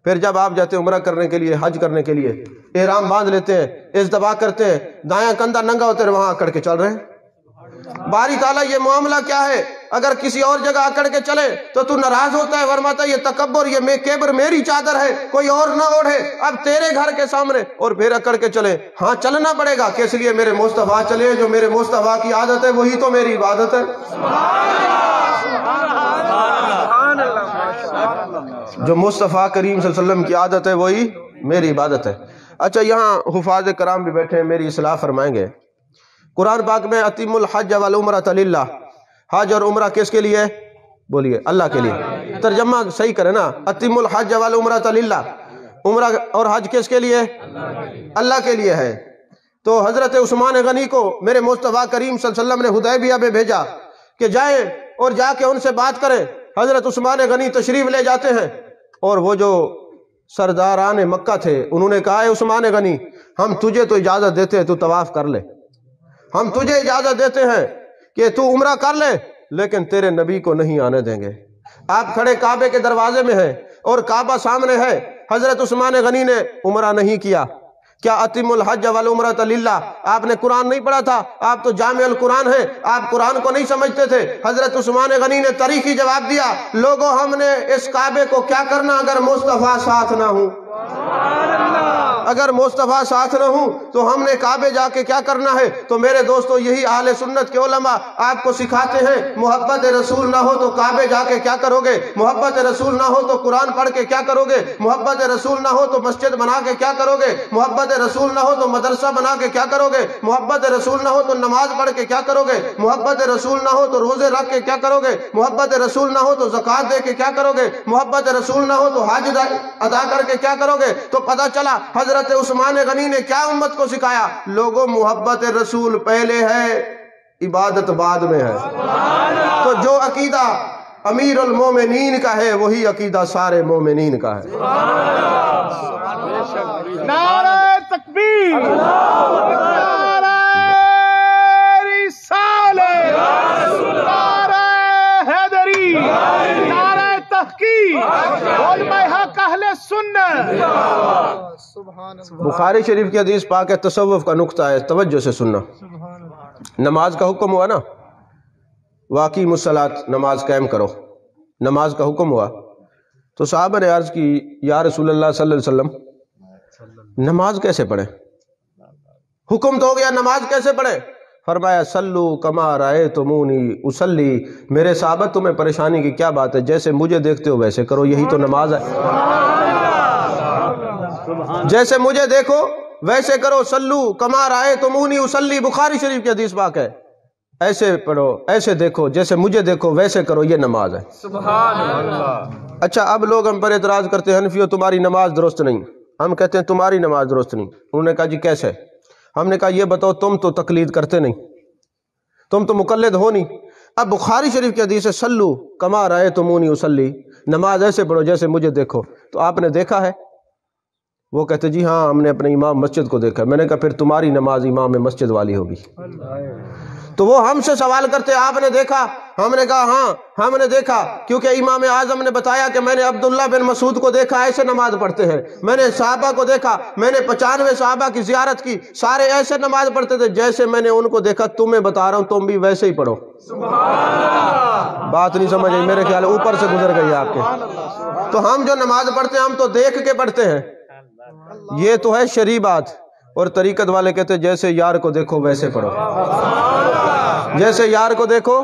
پھر جب آپ جاتے ہیں عمرہ کرنے کے لیے، حج کرنے کے لیے، احرام باندھ لیتے ہیں، ازدبا کرتے ہیں، دایاں کندھا ننگا ہوتے ہیں، وہاں اکڑ کے چل رہے ہیں۔ باری تعالیٰ یہ معاملہ کیا ہے؟ اگر کسی اور جگہ اکڑ کے چلے تو تو ناراض ہوتا ہے، فرماتا ہے یہ تکبر، یہ کبر میری چادر ہے، کوئی اور نہ اوڑھے، اب تیرے گھر کے سامنے، اور پھر اکڑ کے چلے۔ ہاں چلنا پڑے گا، کس لیے؟ میرے مصطفیٰ چلے، جو میرے مصطفیٰ کی عادت ہے وہی تو میری عبادت ہے۔ جو مصطفیٰ کریم صلی اللہ علیہ وسلم کی عادت ہے وہی میری عبادت ہے۔ اچھا یہاں حفاظ کرام بھی بیٹھے ہیں، میری اصلاح فرمائیں گے۔ قرآن پاک میں اتم الحج والعمرۃ للہ، حج اور عمرہ کس کے لیے؟ بولیے اللہ کے لیے۔ ترجمہ صحیح کرے نا، اتم الحج والعمرۃ للہ، عمرہ اور حج کس کے لیے؟ اللہ کے لیے ہے۔ تو حضرت عثمان غنی کو میرے مصطفیٰ کریم صلی اللہ علیہ وسلم نے حدیبیہ میں بھیجا کہ جائیں اور جا کے ان سے بات کریں۔ حضرت عثمان غنی تشریف لے جاتے ہیں، اور وہ جو سرداران مکہ تھے انہوں نے کہا ہے عثمان غنی ہم تجھے تو اجازت دیتے ہیں تو طواف کر لے، ہم تجھے اجازت دیتے ہیں کہ تو عمرہ کر لے، لیکن تیرے نبی کو نہیں آنے دیں گے۔ آپ کھڑے کعبے کے دروازے میں ہیں اور کعبہ سامنے ہے، حضرت عثمان غنی نے عمرہ نہیں کیا۔ کیا اتم الحج والعمرۃ للہ؟ آپ نے قرآن نہیں پڑھا تھا؟ آپ تو جامع القرآن ہیں، آپ قرآن کو نہیں سمجھتے تھے؟ حضرت عثمان غنی نے تاریخی جواب دیا، لوگوں ہم نے اس کعبے کو کیا کرنا اگر مصطفیٰ ساتھ نہ ہوں؟ اگر مصطفیٰ ساتھ نہ ہوں تو ہم نے کعبے جا کے کیا کرنا ہے؟ تو میرے دوستو یہی اہل سنت کے علماء آپ کو سکھاتے ہیں، محبت رسول نہ ہو تو کعبے جا کے کیا کرو گے؟ محبت رسول نہ ہو تو قرآن پڑھ کے کیا کرو گے؟ محبت رسول نہ ہو تو مسجد بنا کے کیا کرو گے؟ محبت رسول نہ ہو تو مدرسہ بنا کے کیا کرو گے؟ محبت رسول نہ ہو تو نماز پڑھ کے کیا کرو گے؟ محبت رسول نہ ہو تو روزے رکھ کے کیا کرو گے؟ محبت رسول نہ ہو تو زکوٰۃ دے کے کیا کرو گے؟ محبت رسول نہ ہو تو حج ادا کر کے کیا کرو گے؟ تو پتہ چلا حضرت عثمان غنی نے کیا امت کو سکھایا؟ لوگوں محبت رسول پہلے ہے، عبادت بعد میں ہے۔ تو جو عقیدہ امیر المومنین کا ہے وہی عقیدہ سارے مومنین کا ہے۔ نعرہ تکبیر، نعرہ رسالت، نعرہ حیدری، نعرہ تحقیق، علماء حق اہل سنت۔ بخاری شریف کی حدیث پاک ہے، تصوف کا نقطہ ہے، توجہ سے سننا۔ نماز کا حکم ہوا نا، واقعی الصلاۃ، نماز قائم کرو، نماز کا حکم ہوا تو صحابہ نے عرض کی یا رسول اللہ صلی اللہ علیہ وسلم نماز کیسے پڑھیں؟ حکم تو ہو گیا، نماز کیسے پڑھیں؟ فرمایا سلو کما رأیتمونی اصلی، میرے صحابہ تمہیں پریشانی کی کیا بات ہے، جیسے مجھے دیکھتے ہو ویسے کرو، یہی تو نماز ہے۔ جیسے مجھے دیکھو ویسے کرو، سلو کما رأیتمونی اصلی، بخاری شریف کی حدیث پاک ہے، ایسے پڑھو، ایسے دیکھو، جیسے مجھے دیکھو ویسے کرو، یہ نماز ہے۔ سبحان اللہ۔ اچھا اب لوگ ہم پر اعتراض کرتے ہیں حنفیوں تمہاری نماز درست نہیں، ہم کہتے ہیں تمہاری نماز درست نہیں۔ انہوں نے کہا جی کیسے؟ ہم نے کہا یہ بتاؤ تم تو تقلید کرتے نہیں، تم تو مقلد ہو نہیں۔ اب بخاری شریف کی حدیث ہے سلو کما رأیتمونی اصلی، نماز ایسے پڑھو جیسے مجھے دیکھو، تو آپ نے دیکھا ہے؟ وہ کہتے جی ہاں ہم نے اپنے امام مسجد کو دیکھا۔ میں نے کہا پھر تمہاری نماز امام مسجد والی ہوگی۔ تو وہ ہم سے سوال کرتے آپ نے دیکھا؟ ہم نے کہا ہاں ہم نے دیکھا، کیونکہ امام اعظم نے بتایا کہ میں نے عبداللہ بن مسعود کو دیکھا ایسے نماز پڑھتے ہیں، میں نے صحابہ کو دیکھا، میں نے 95 صحابہ کی زیارت کی، سارے ایسے نماز پڑھتے تھے جیسے میں نے ان کو دیکھا، تمہیں بتا رہا ہوں تم بھی ویسے ہی پڑھو۔ بات نہیں سمجھ آئی، میرے خیال ہے اوپر سے گزر گئی آپ کے۔ تو ہم جو نماز پڑھتے ہیں ہم تو دیکھ کے پڑھتے ہیں، یہ تو ہے شرعی بات۔ اور طریقت والے کہتے ہیں جیسے یار کو دیکھو ویسے پڑھو، جیسے یار کو دیکھو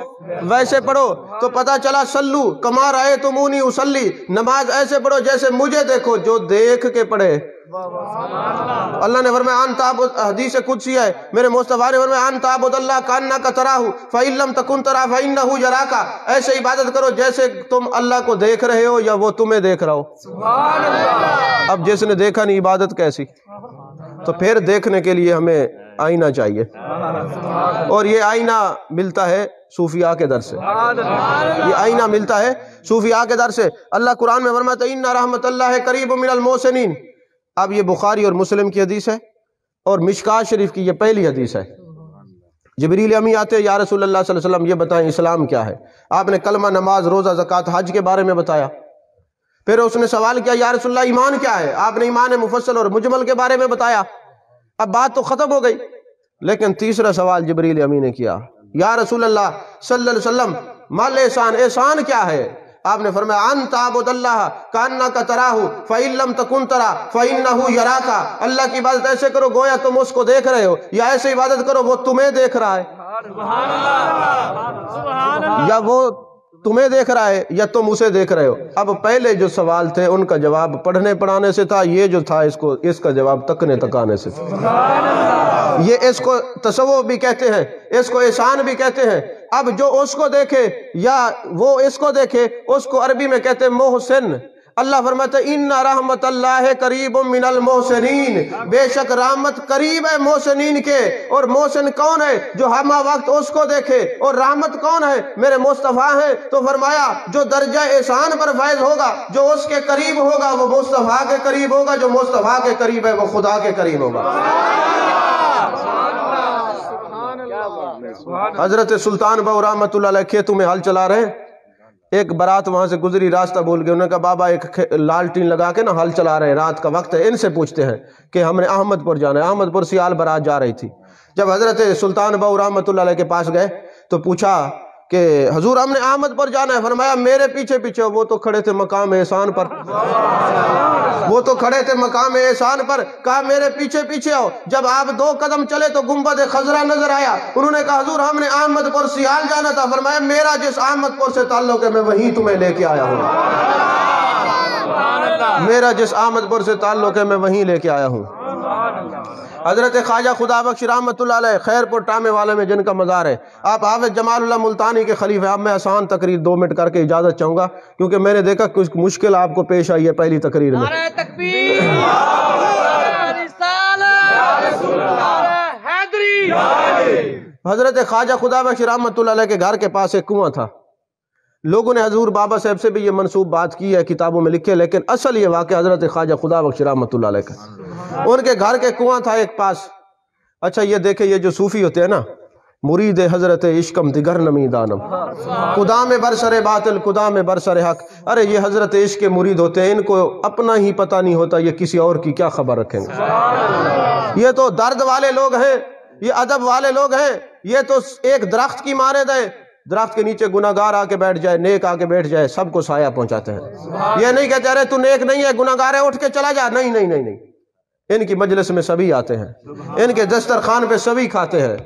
ویسے پڑھو۔ تو پتہ چلا سلو کما رأیتمونی اصلی، نماز ایسے پڑھو جیسے مجھے دیکھو، جو دیکھ کے پڑھے۔ اللہ نے فرمایا ان تعبد، حدیث قدسی ہے، میرے مصطفیٰ نے فرمایا ان تعبد اللہ کانک تراہ فإن لم تکن تراہ فإنہ یراک، ایسے عبادت کرو جیسے تم اللہ کو دیکھ رہے ہو یا وہ تمہیں دیکھ رہا ہو۔ اب جس نے دیکھا نہیں عبادت کیسی؟ تو پھر دیکھنے کے لیے ہمیں آئینہ چاہیے، اور یہ آئینہ ملتا ہے صوفیاء کے در سے، یہ آئینہ ملتا ہے صوفیاء کے در سے۔ اللہ قرآن میں فرماتا ہے ان رحمت اللہ قریب من المحسنین۔ اب یہ بخاری اور مسلم کی حدیث ہے، اور مشکات شریف کی یہ پہلی حدیث ہے۔ جبریل امی آتے یا رسول اللہ صلی اللہ علیہ وسلم یہ بتائیں اسلام کیا ہے؟ آپ نے کلمہ، نماز، روزہ، زکوٰۃ، حج کے بارے میں بتایا۔ پھر اس نے سوال کیا یا رسول اللہ ایمان کیا ہے؟ آپ نے ایمان مفصل اور مجمل کے بارے میں بتایا۔ اب بات تو ختم ہو گئی، لیکن تیسرا سوال جبریل امی نے کیا، یا رسول اللہ صلی اللہ علیہ وسلم مال احسان، احسان کیا ہے؟ آپ نے فرمایا ان تعبد اللہ کانک تراہ فإن لم تکن تراہ فإنہ یراک، اللہ کی عبادت ایسے کرو گویا تم اس کو دیکھ رہے ہو، یا ایسے عبادت کرو وہ تمہیں دیکھ رہا ہے، یا وہ تمہیں دیکھ رہا ہے یا تم اسے دیکھ رہے ہو۔ اب پہلے جو سوال تھے ان کا جواب پڑھنے پڑھانے سے تھا، یہ جو تھا اس کا جواب تکنے تکانے سے تھا۔ یہ اس کو تصوف بھی کہتے ہیں، اس کو احسان بھی کہتے ہیں۔ اب جو اس کو دیکھے یا وہ اس کو دیکھے، اس کو عربی میں کہتے ہیں محسن۔ اللہ فرماتا ہے ان رحمت اللہ قریب من المحسنین، بے شک رحمت قریب ہے محسنین کے۔ اور محسن کون ہے؟ جو ہمہ وقت اس کو دیکھے۔ اور رحمت کون ہے؟ میرے مصطفیٰ ہیں۔ تو فرمایا جو درجہ احسان پر فائز ہوگا، جو اس کے قریب ہوگا وہ مصطفیٰ کے قریب ہوگا، جو مصطفیٰ کے قریب ہے وہ خدا کے قریب ہوگا۔ حضرت سلطان بہو رحمۃ اللہ علیہ کھیتوں میں ہل چلا رہے ہیں، ایک برات وہاں سے گزری، راستہ بھول گئے، انہوں نے کہا بابا ایک لالٹین لگا کے نا ہل چلا رہے ہیں، رات کا وقت ہے، ان سے پوچھتے ہیں کہ ہم نے احمد پور جانا ہے۔ احمد پور سیال برات جا رہی تھی۔ جب حضرت سلطان بہو رحمۃ اللہ علیہ کے پاس گئے تو پوچھا کہ حضور ہم نے احمد پور جانا ہے۔ فرمایا میرے پیچھے پیچھے۔ وہ تو کھڑے تھے مقام احسان پر، وہ تو کھڑے تھے مقام احسان پر۔ کہا میرے پیچھے پیچھے آؤ۔ جب آپ 2 قدم چلے تو گنبد خضرا نظر آیا۔ انہوں نے کہا حضور ہم نے احمد پور سیال جانا تھا۔ فرمایا میرا جس احمد پور سے تعلق ہے میں وہیں تمہیں لے کے آیا ہوں، میرا جس احمد پور سے تعلق ہے میں وہیں لے کے آیا ہوں۔ حضرت خواجہ خدا بخش رحمۃ اللہ علیہ خیر پور ٹامے والے میں جن کا مزار ہے، آپ حافظ جمال اللہ ملتانی کے خلیفہ۔ اب میں آسان تقریر 2 منٹ کر کے اجازت چاہوں گا، کیونکہ میں نے دیکھا کچھ مشکل آپ کو پیش آئی ہے پہلی تقریر میں۔ نعرہ تکبیر، رسالت، حیدری۔ حضرت خواجہ خدا بخش رحمۃ اللہ علیہ کے گھر کے پاس ایک کنواں تھا۔ لوگوں نے حضور بابا صاحب سے بھی یہ منسوب بات کی ہے، کتابوں میں لکھے، لیکن اصل یہ واقعہ حضرت خواجہ خدا بخش رحمۃ اللہ علیہ کا۔ ان کے گھر کے کنواں تھا ایک پاس۔ اچھا یہ دیکھیں، یہ جو صوفی ہوتے ہیں نا، مرید حضرت عشقم دیگر نمی دانم، قدام برسر باطل قدام برسر حق۔ ارے یہ حضرت عشق کے مرید ہوتے ہیں، ان کو اپنا ہی پتہ نہیں ہوتا یہ کسی اور کی کیا خبر رکھیں گے۔ یہ تو درد والے لوگ ہیں، یہ ادب والے لوگ ہیں، یہ تو ایک درخت کی مانند ہیں، درخت کے نیچے گناہگار آ کے بیٹھ جائے، نیک آ کے بیٹھ جائے، سب کو سایہ پہنچاتے ہیں۔ یہ نہیں کہتے ارے تو نیک نہیں ہے، گناہگار ہے، اٹھ کے چلا جا۔ نہیں نہیں نہیں نہیں، ان کی مجلس میں سبھی آتے ہیں، ان کے دسترخوان پہ سبھی کھاتے ہیں۔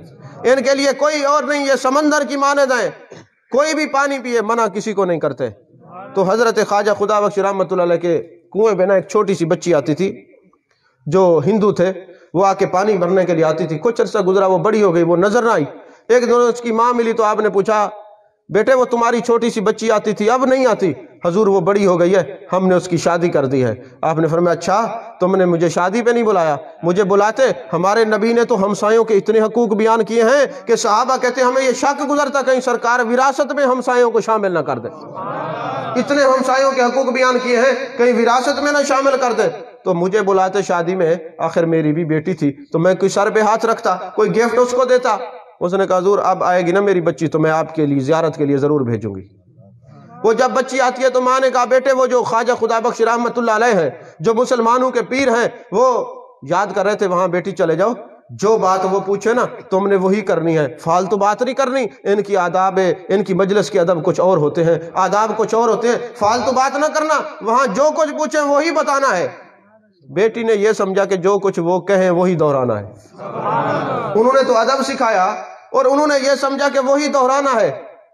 ان کے لیے کوئی اور نہیں، یہ سمندر کی مانند ہیں، کوئی بھی پانی پیے منع کسی کو نہیں کرتے۔ تو حضرت خواجہ خدا بخش رحمۃ اللہ علیہ کے کنویں پہ نا ایک چھوٹی سی بچی آتی تھی جو ہندو تھے، وہ آ کے پانی بھرنے کے لیے آتی تھی۔ کچھ عرصہ گزرا، وہ بڑی ہو گئی، وہ نظر نہ آئی۔ ایک دن اس کی ماں ملی تو آپ نے پوچھا بیٹے وہ تمہاری چھوٹی سی بچی آتی تھی اب نہیں آتی؟ حضور وہ بڑی ہو گئی ہے، ہم نے اس کی شادی کر دی ہے۔ آپ نے فرمایا اچھا تم نے مجھے شادی پہ نہیں بلایا، مجھے بلاتے۔ ہمارے نبی نے تو ہمسایوں کے اتنے حقوق بیان کیے ہیں کہ صحابہ کہتے ہمیں یہ شک گزرتا کہیں سرکار وراثت میں ہمسایوں کو شامل نہ کر دے۔ اتنے ہمسایوں کے حقوق بیان کیے ہیں، کہیں وراثت میں نہ شامل کر دے۔ تو مجھے بلاتے شادی میں، آخر میری بھی بیٹی تھی تو میں کوئی سر پہ ہاتھ رکھتا، کوئی گفٹ اس کو دیتا۔ اس نے کہا حضور اب آئے گی نا میری بچی تو میں آپ کے لیے زیارت کے لیے ضرور بھیجوں گی۔ وہ جب بچی آتی ہے تو ماں نے کہا بیٹے وہ جو خواجہ خدا بخش رحمت اللہ علیہ ہیں، جو مسلمانوں کے پیر ہیں، وہ یاد کر رہے تھے وہاں، بیٹی چلے جاؤ، جو بات وہ پوچھے نا تم نے وہی کرنی ہے، فالتو بات نہیں کرنی۔ ان کی آداب ہے، ان کی مجلس کے ادب کچھ اور ہوتے ہیں، آداب کچھ اور ہوتے ہیں، فالتو بات نہ کرنا، وہاں جو کچھ پوچھیں وہی بتانا ہے۔ بیٹی نے یہ سمجھا کہ جو کچھ وہ کہیں وہی دہرانا ہے۔ انہوں نے تو ادب سکھایا اور انہوں نے یہ سمجھا کہ وہی دہرانا ہے۔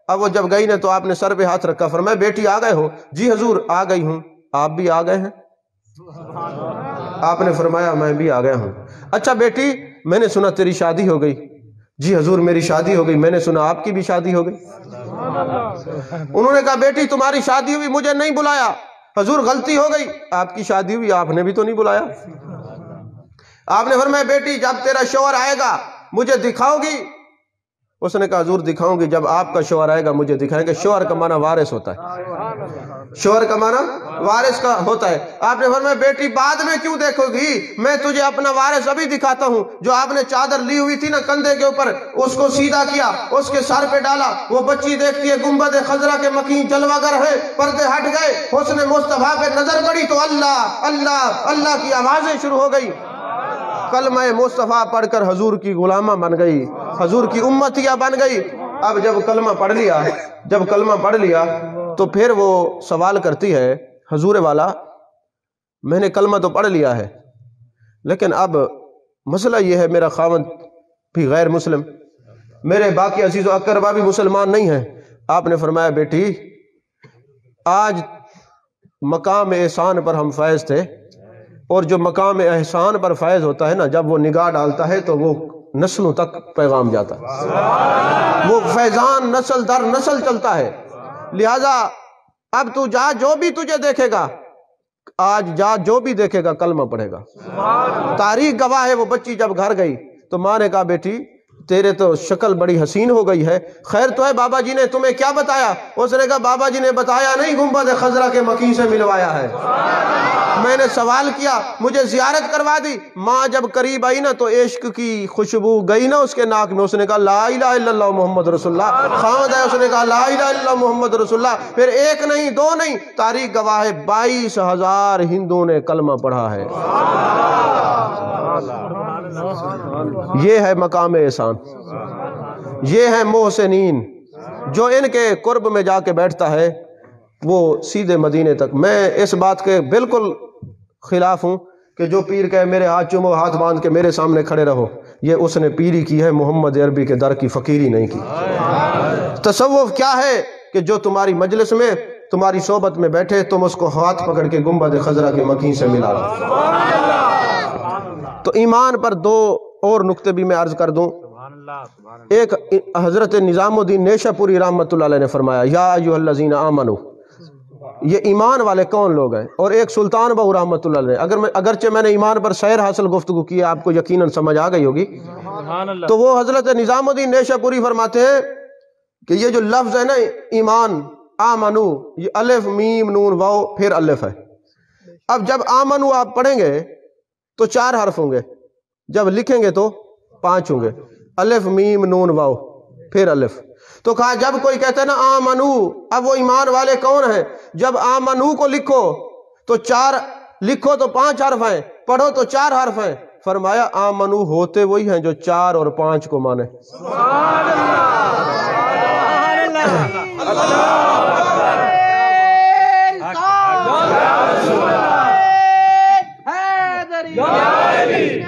اب وہ جب گئی نے تو آپ نے سر پہ ہاتھ رکھا، فرمایا بیٹی آ گئے ہو؟ جی حضور آ گئی ہوں۔ آپ بھی آ گئے ہیں؟ آپ نے فرمایا میں بھی آ گیا ہوں۔ اچھا بیٹی میں نے سنا تیری شادی ہو گئی؟ جی حضور میری شادی ہو گئی، میں نے سنا آپ کی بھی شادی ہو گئی۔ انہوں نے کہا بیٹی تمہاری شادی ہوئی مجھے نہیں بلایا۔ حضور غلطی ہو گئی، آپ کی شادی ہوئی آپ نے بھی تو نہیں بلایا۔ آپ نے فرمایا بیٹی جب تیرا شوہر آئے گا مجھے دکھاؤ گی؟ اس نے کہا حضور دکھاؤں گی، جب آپ کا شوہر آئے گا مجھے دکھائیں گے۔ شوہر کا معنی وارث ہوتا ہے، شوہر کا معنی وارث کا ہوتا ہے۔ آپ نے فرمایا بیٹی بعد میں کیوں دیکھو گی، میں تجھے اپنا وارث ابھی دکھاتا ہوں۔ جو آپ نے چادر لی ہوئی تھی نا کندھے کے اوپر، اس کو سیدھا کیا، اس کے سر پہ ڈالا۔ وہ بچی دیکھتی ہے گنبد خضرا کے مکین جلوہ گر ہے، پردے ہٹ گئے، حسن مصطفیٰ پہ نظر پڑی تو اللہ اللہ اللہ کی آوازیں شروع ہو گئی۔ کلمہ مصطفیٰ پڑھ کر حضور کی غلامہ بن گئی، حضور کی امتیہ بن گئی۔ اب جب کلمہ پڑھ لیا تو پھر وہ سوال کرتی ہے حضور والا میں نے کلمہ تو پڑھ لیا ہے لیکن اب مسئلہ یہ ہے میرا خاوند بھی غیر مسلم، میرے باقی عزیز و اقربا بھی مسلمان نہیں ہیں۔ آپ نے فرمایا بیٹی آج مقام احسان پر ہم فائز تھے، اور جو مقام احسان پر فائز ہوتا ہے نا جب وہ نگاہ ڈالتا ہے تو وہ نسلوں تک پیغام جاتا ہے، وہ فیضان نسل در نسل چلتا ہے۔ لہذا اب تو جا جو بھی تجھے دیکھے گا، آج جا جو بھی دیکھے گا کلمہ پڑھے گا۔ تاریخ گواہ ہے وہ بچی جب گھر گئی تو ماں نے کہا بیٹی تیرے تو شکل بڑی حسین ہو گئی ہے، خیر تو ہے بابا جی نے تمہیں کیا بتایا؟ اس نے کہا بابا جی نے بتایا نہیں، گنبد خضرا کے مکین سے ملوایا ہے۔ میں نے سوال کیا، مجھے زیارت کروا دی۔ ماں جب قریب آئی نا تو عشق کی خوشبو گئی نا اس کے ناک میں، اس نے کہا لا الہ الا اللہ محمد رسول اللہ۔ خاوند ہے، اس نے کہا لا الہ الا اللہ محمد رسول اللہ۔ پھر ایک نہیں دو نہیں، تاریخ گواہ ہے 22,000 ہندوؤں نے کلمہ پڑھا ہے۔ یہ ہے مقام احسان، یہ ہے محسنین۔ جو ان کے قرب میں جا کے بیٹھتا ہے وہ سیدھے مدینے تک۔ میں اس بات کے بالکل خلاف ہوں کہ جو پیر کہے میرے ہاتھ چومو، ہاتھ باندھ کے میرے سامنے کھڑے رہو، یہ اس نے پیری کی ہے، محمد عربی کے در کی فقیری نہیں کی۔ تصوف کیا ہے کہ جو تمہاری مجلس میں تمہاری صحبت میں بیٹھے تم اس کو ہاتھ پکڑ کے گنبد خضرا کے مکین سے ملا۔ تو ایمان پر دو اور نقطے بھی میں عرض کر دوں۔ ایک حضرت نظام الدین نیشہ پوری رحمت اللہ علیہ نے فرمایا یا ایھا الذین آمنو، یہ ایمان والے کون لوگ ہیں؟ اور ایک سلطان بہو رحمت اللہ علیہ، اگرچہ میں نے ایمان پر سیر حاصل گفتگو کی، آپ کو یقیناً سمجھ آ گئی ہوگی، تو وہ حضرت نظام الدین نیشہ پوری فرماتے ہیں کہ یہ جو لفظ ہے نا ایمان، آمنو، یہ الف میم نون واو پھر الف ہے۔ اب جب آمنو آپ پڑھیں گے تو 4 حرف ہوں گے، جب لکھیں گے تو 5 ہوں گے، الف میم نون واو پھر الف۔ تو کہا جب کوئی کہتا ہے نا آمنو، اب وہ ایمان والے کون ہیں؟ جب آمنو کو لکھو تو 4 لکھو تو 5 حرف ہیں، پڑھو تو 4 حرف ہیں۔ فرمایا آمنو ہوتے وہی ہیں جو 4 اور 5 کو مانے۔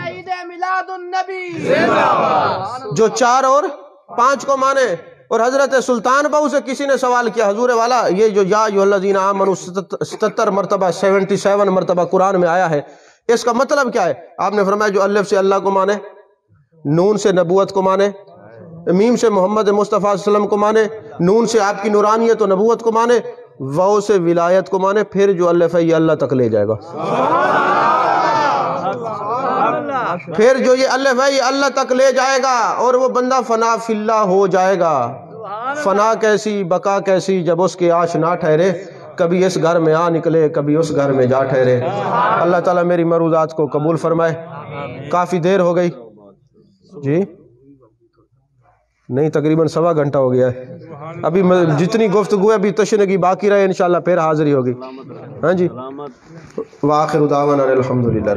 عید میلاد النبی زندہ باد۔ جو 4 اور 5 کو مانے۔ اور حضرت سلطان بہو سے کسی نے سوال کیا، حضور والا یہ جو یا ایھا الذین آمنوا 77 مرتبہ 77 مرتبہ قرآن میں آیا ہے، اس کا مطلب کیا ہے؟ آپ نے فرمایا جو الف سے اللہ کو مانے، نون سے نبوت کو مانے، میم سے محمد مصطفیٰ صلی اللہ علیہ وسلم کو مانے، نون سے آپ کی نورانیت و نبوت کو مانے، واو سے ولایت کو مانے، پھر جو الف ہے یہ اللہ تک لے جائے گا۔ پھر جو یہ الف ہے یہ اللہ تک لے جائے گا، اور وہ بندہ فنا فی اللہ ہو جائے گا۔ فنا کیسی بقا کیسی جب اس کے عاش نہ ٹھہرے، کبھی اس گھر میں آ نکلے کبھی اس گھر میں جا ٹھہرے۔ اللہ تعالیٰ میری مروضات کو قبول فرمائے۔ کافی دیر ہو گئی جی، نہیں تقریباً 1.25 گھنٹہ ہو گیا ہے۔ ابھی جتنی گفتگو ہے ابھی تشنگی باقی رہے، انشاءاللہ پھر حاضری ہوگی۔ ہاں جی، وآخر دعوانا الحمدللہ۔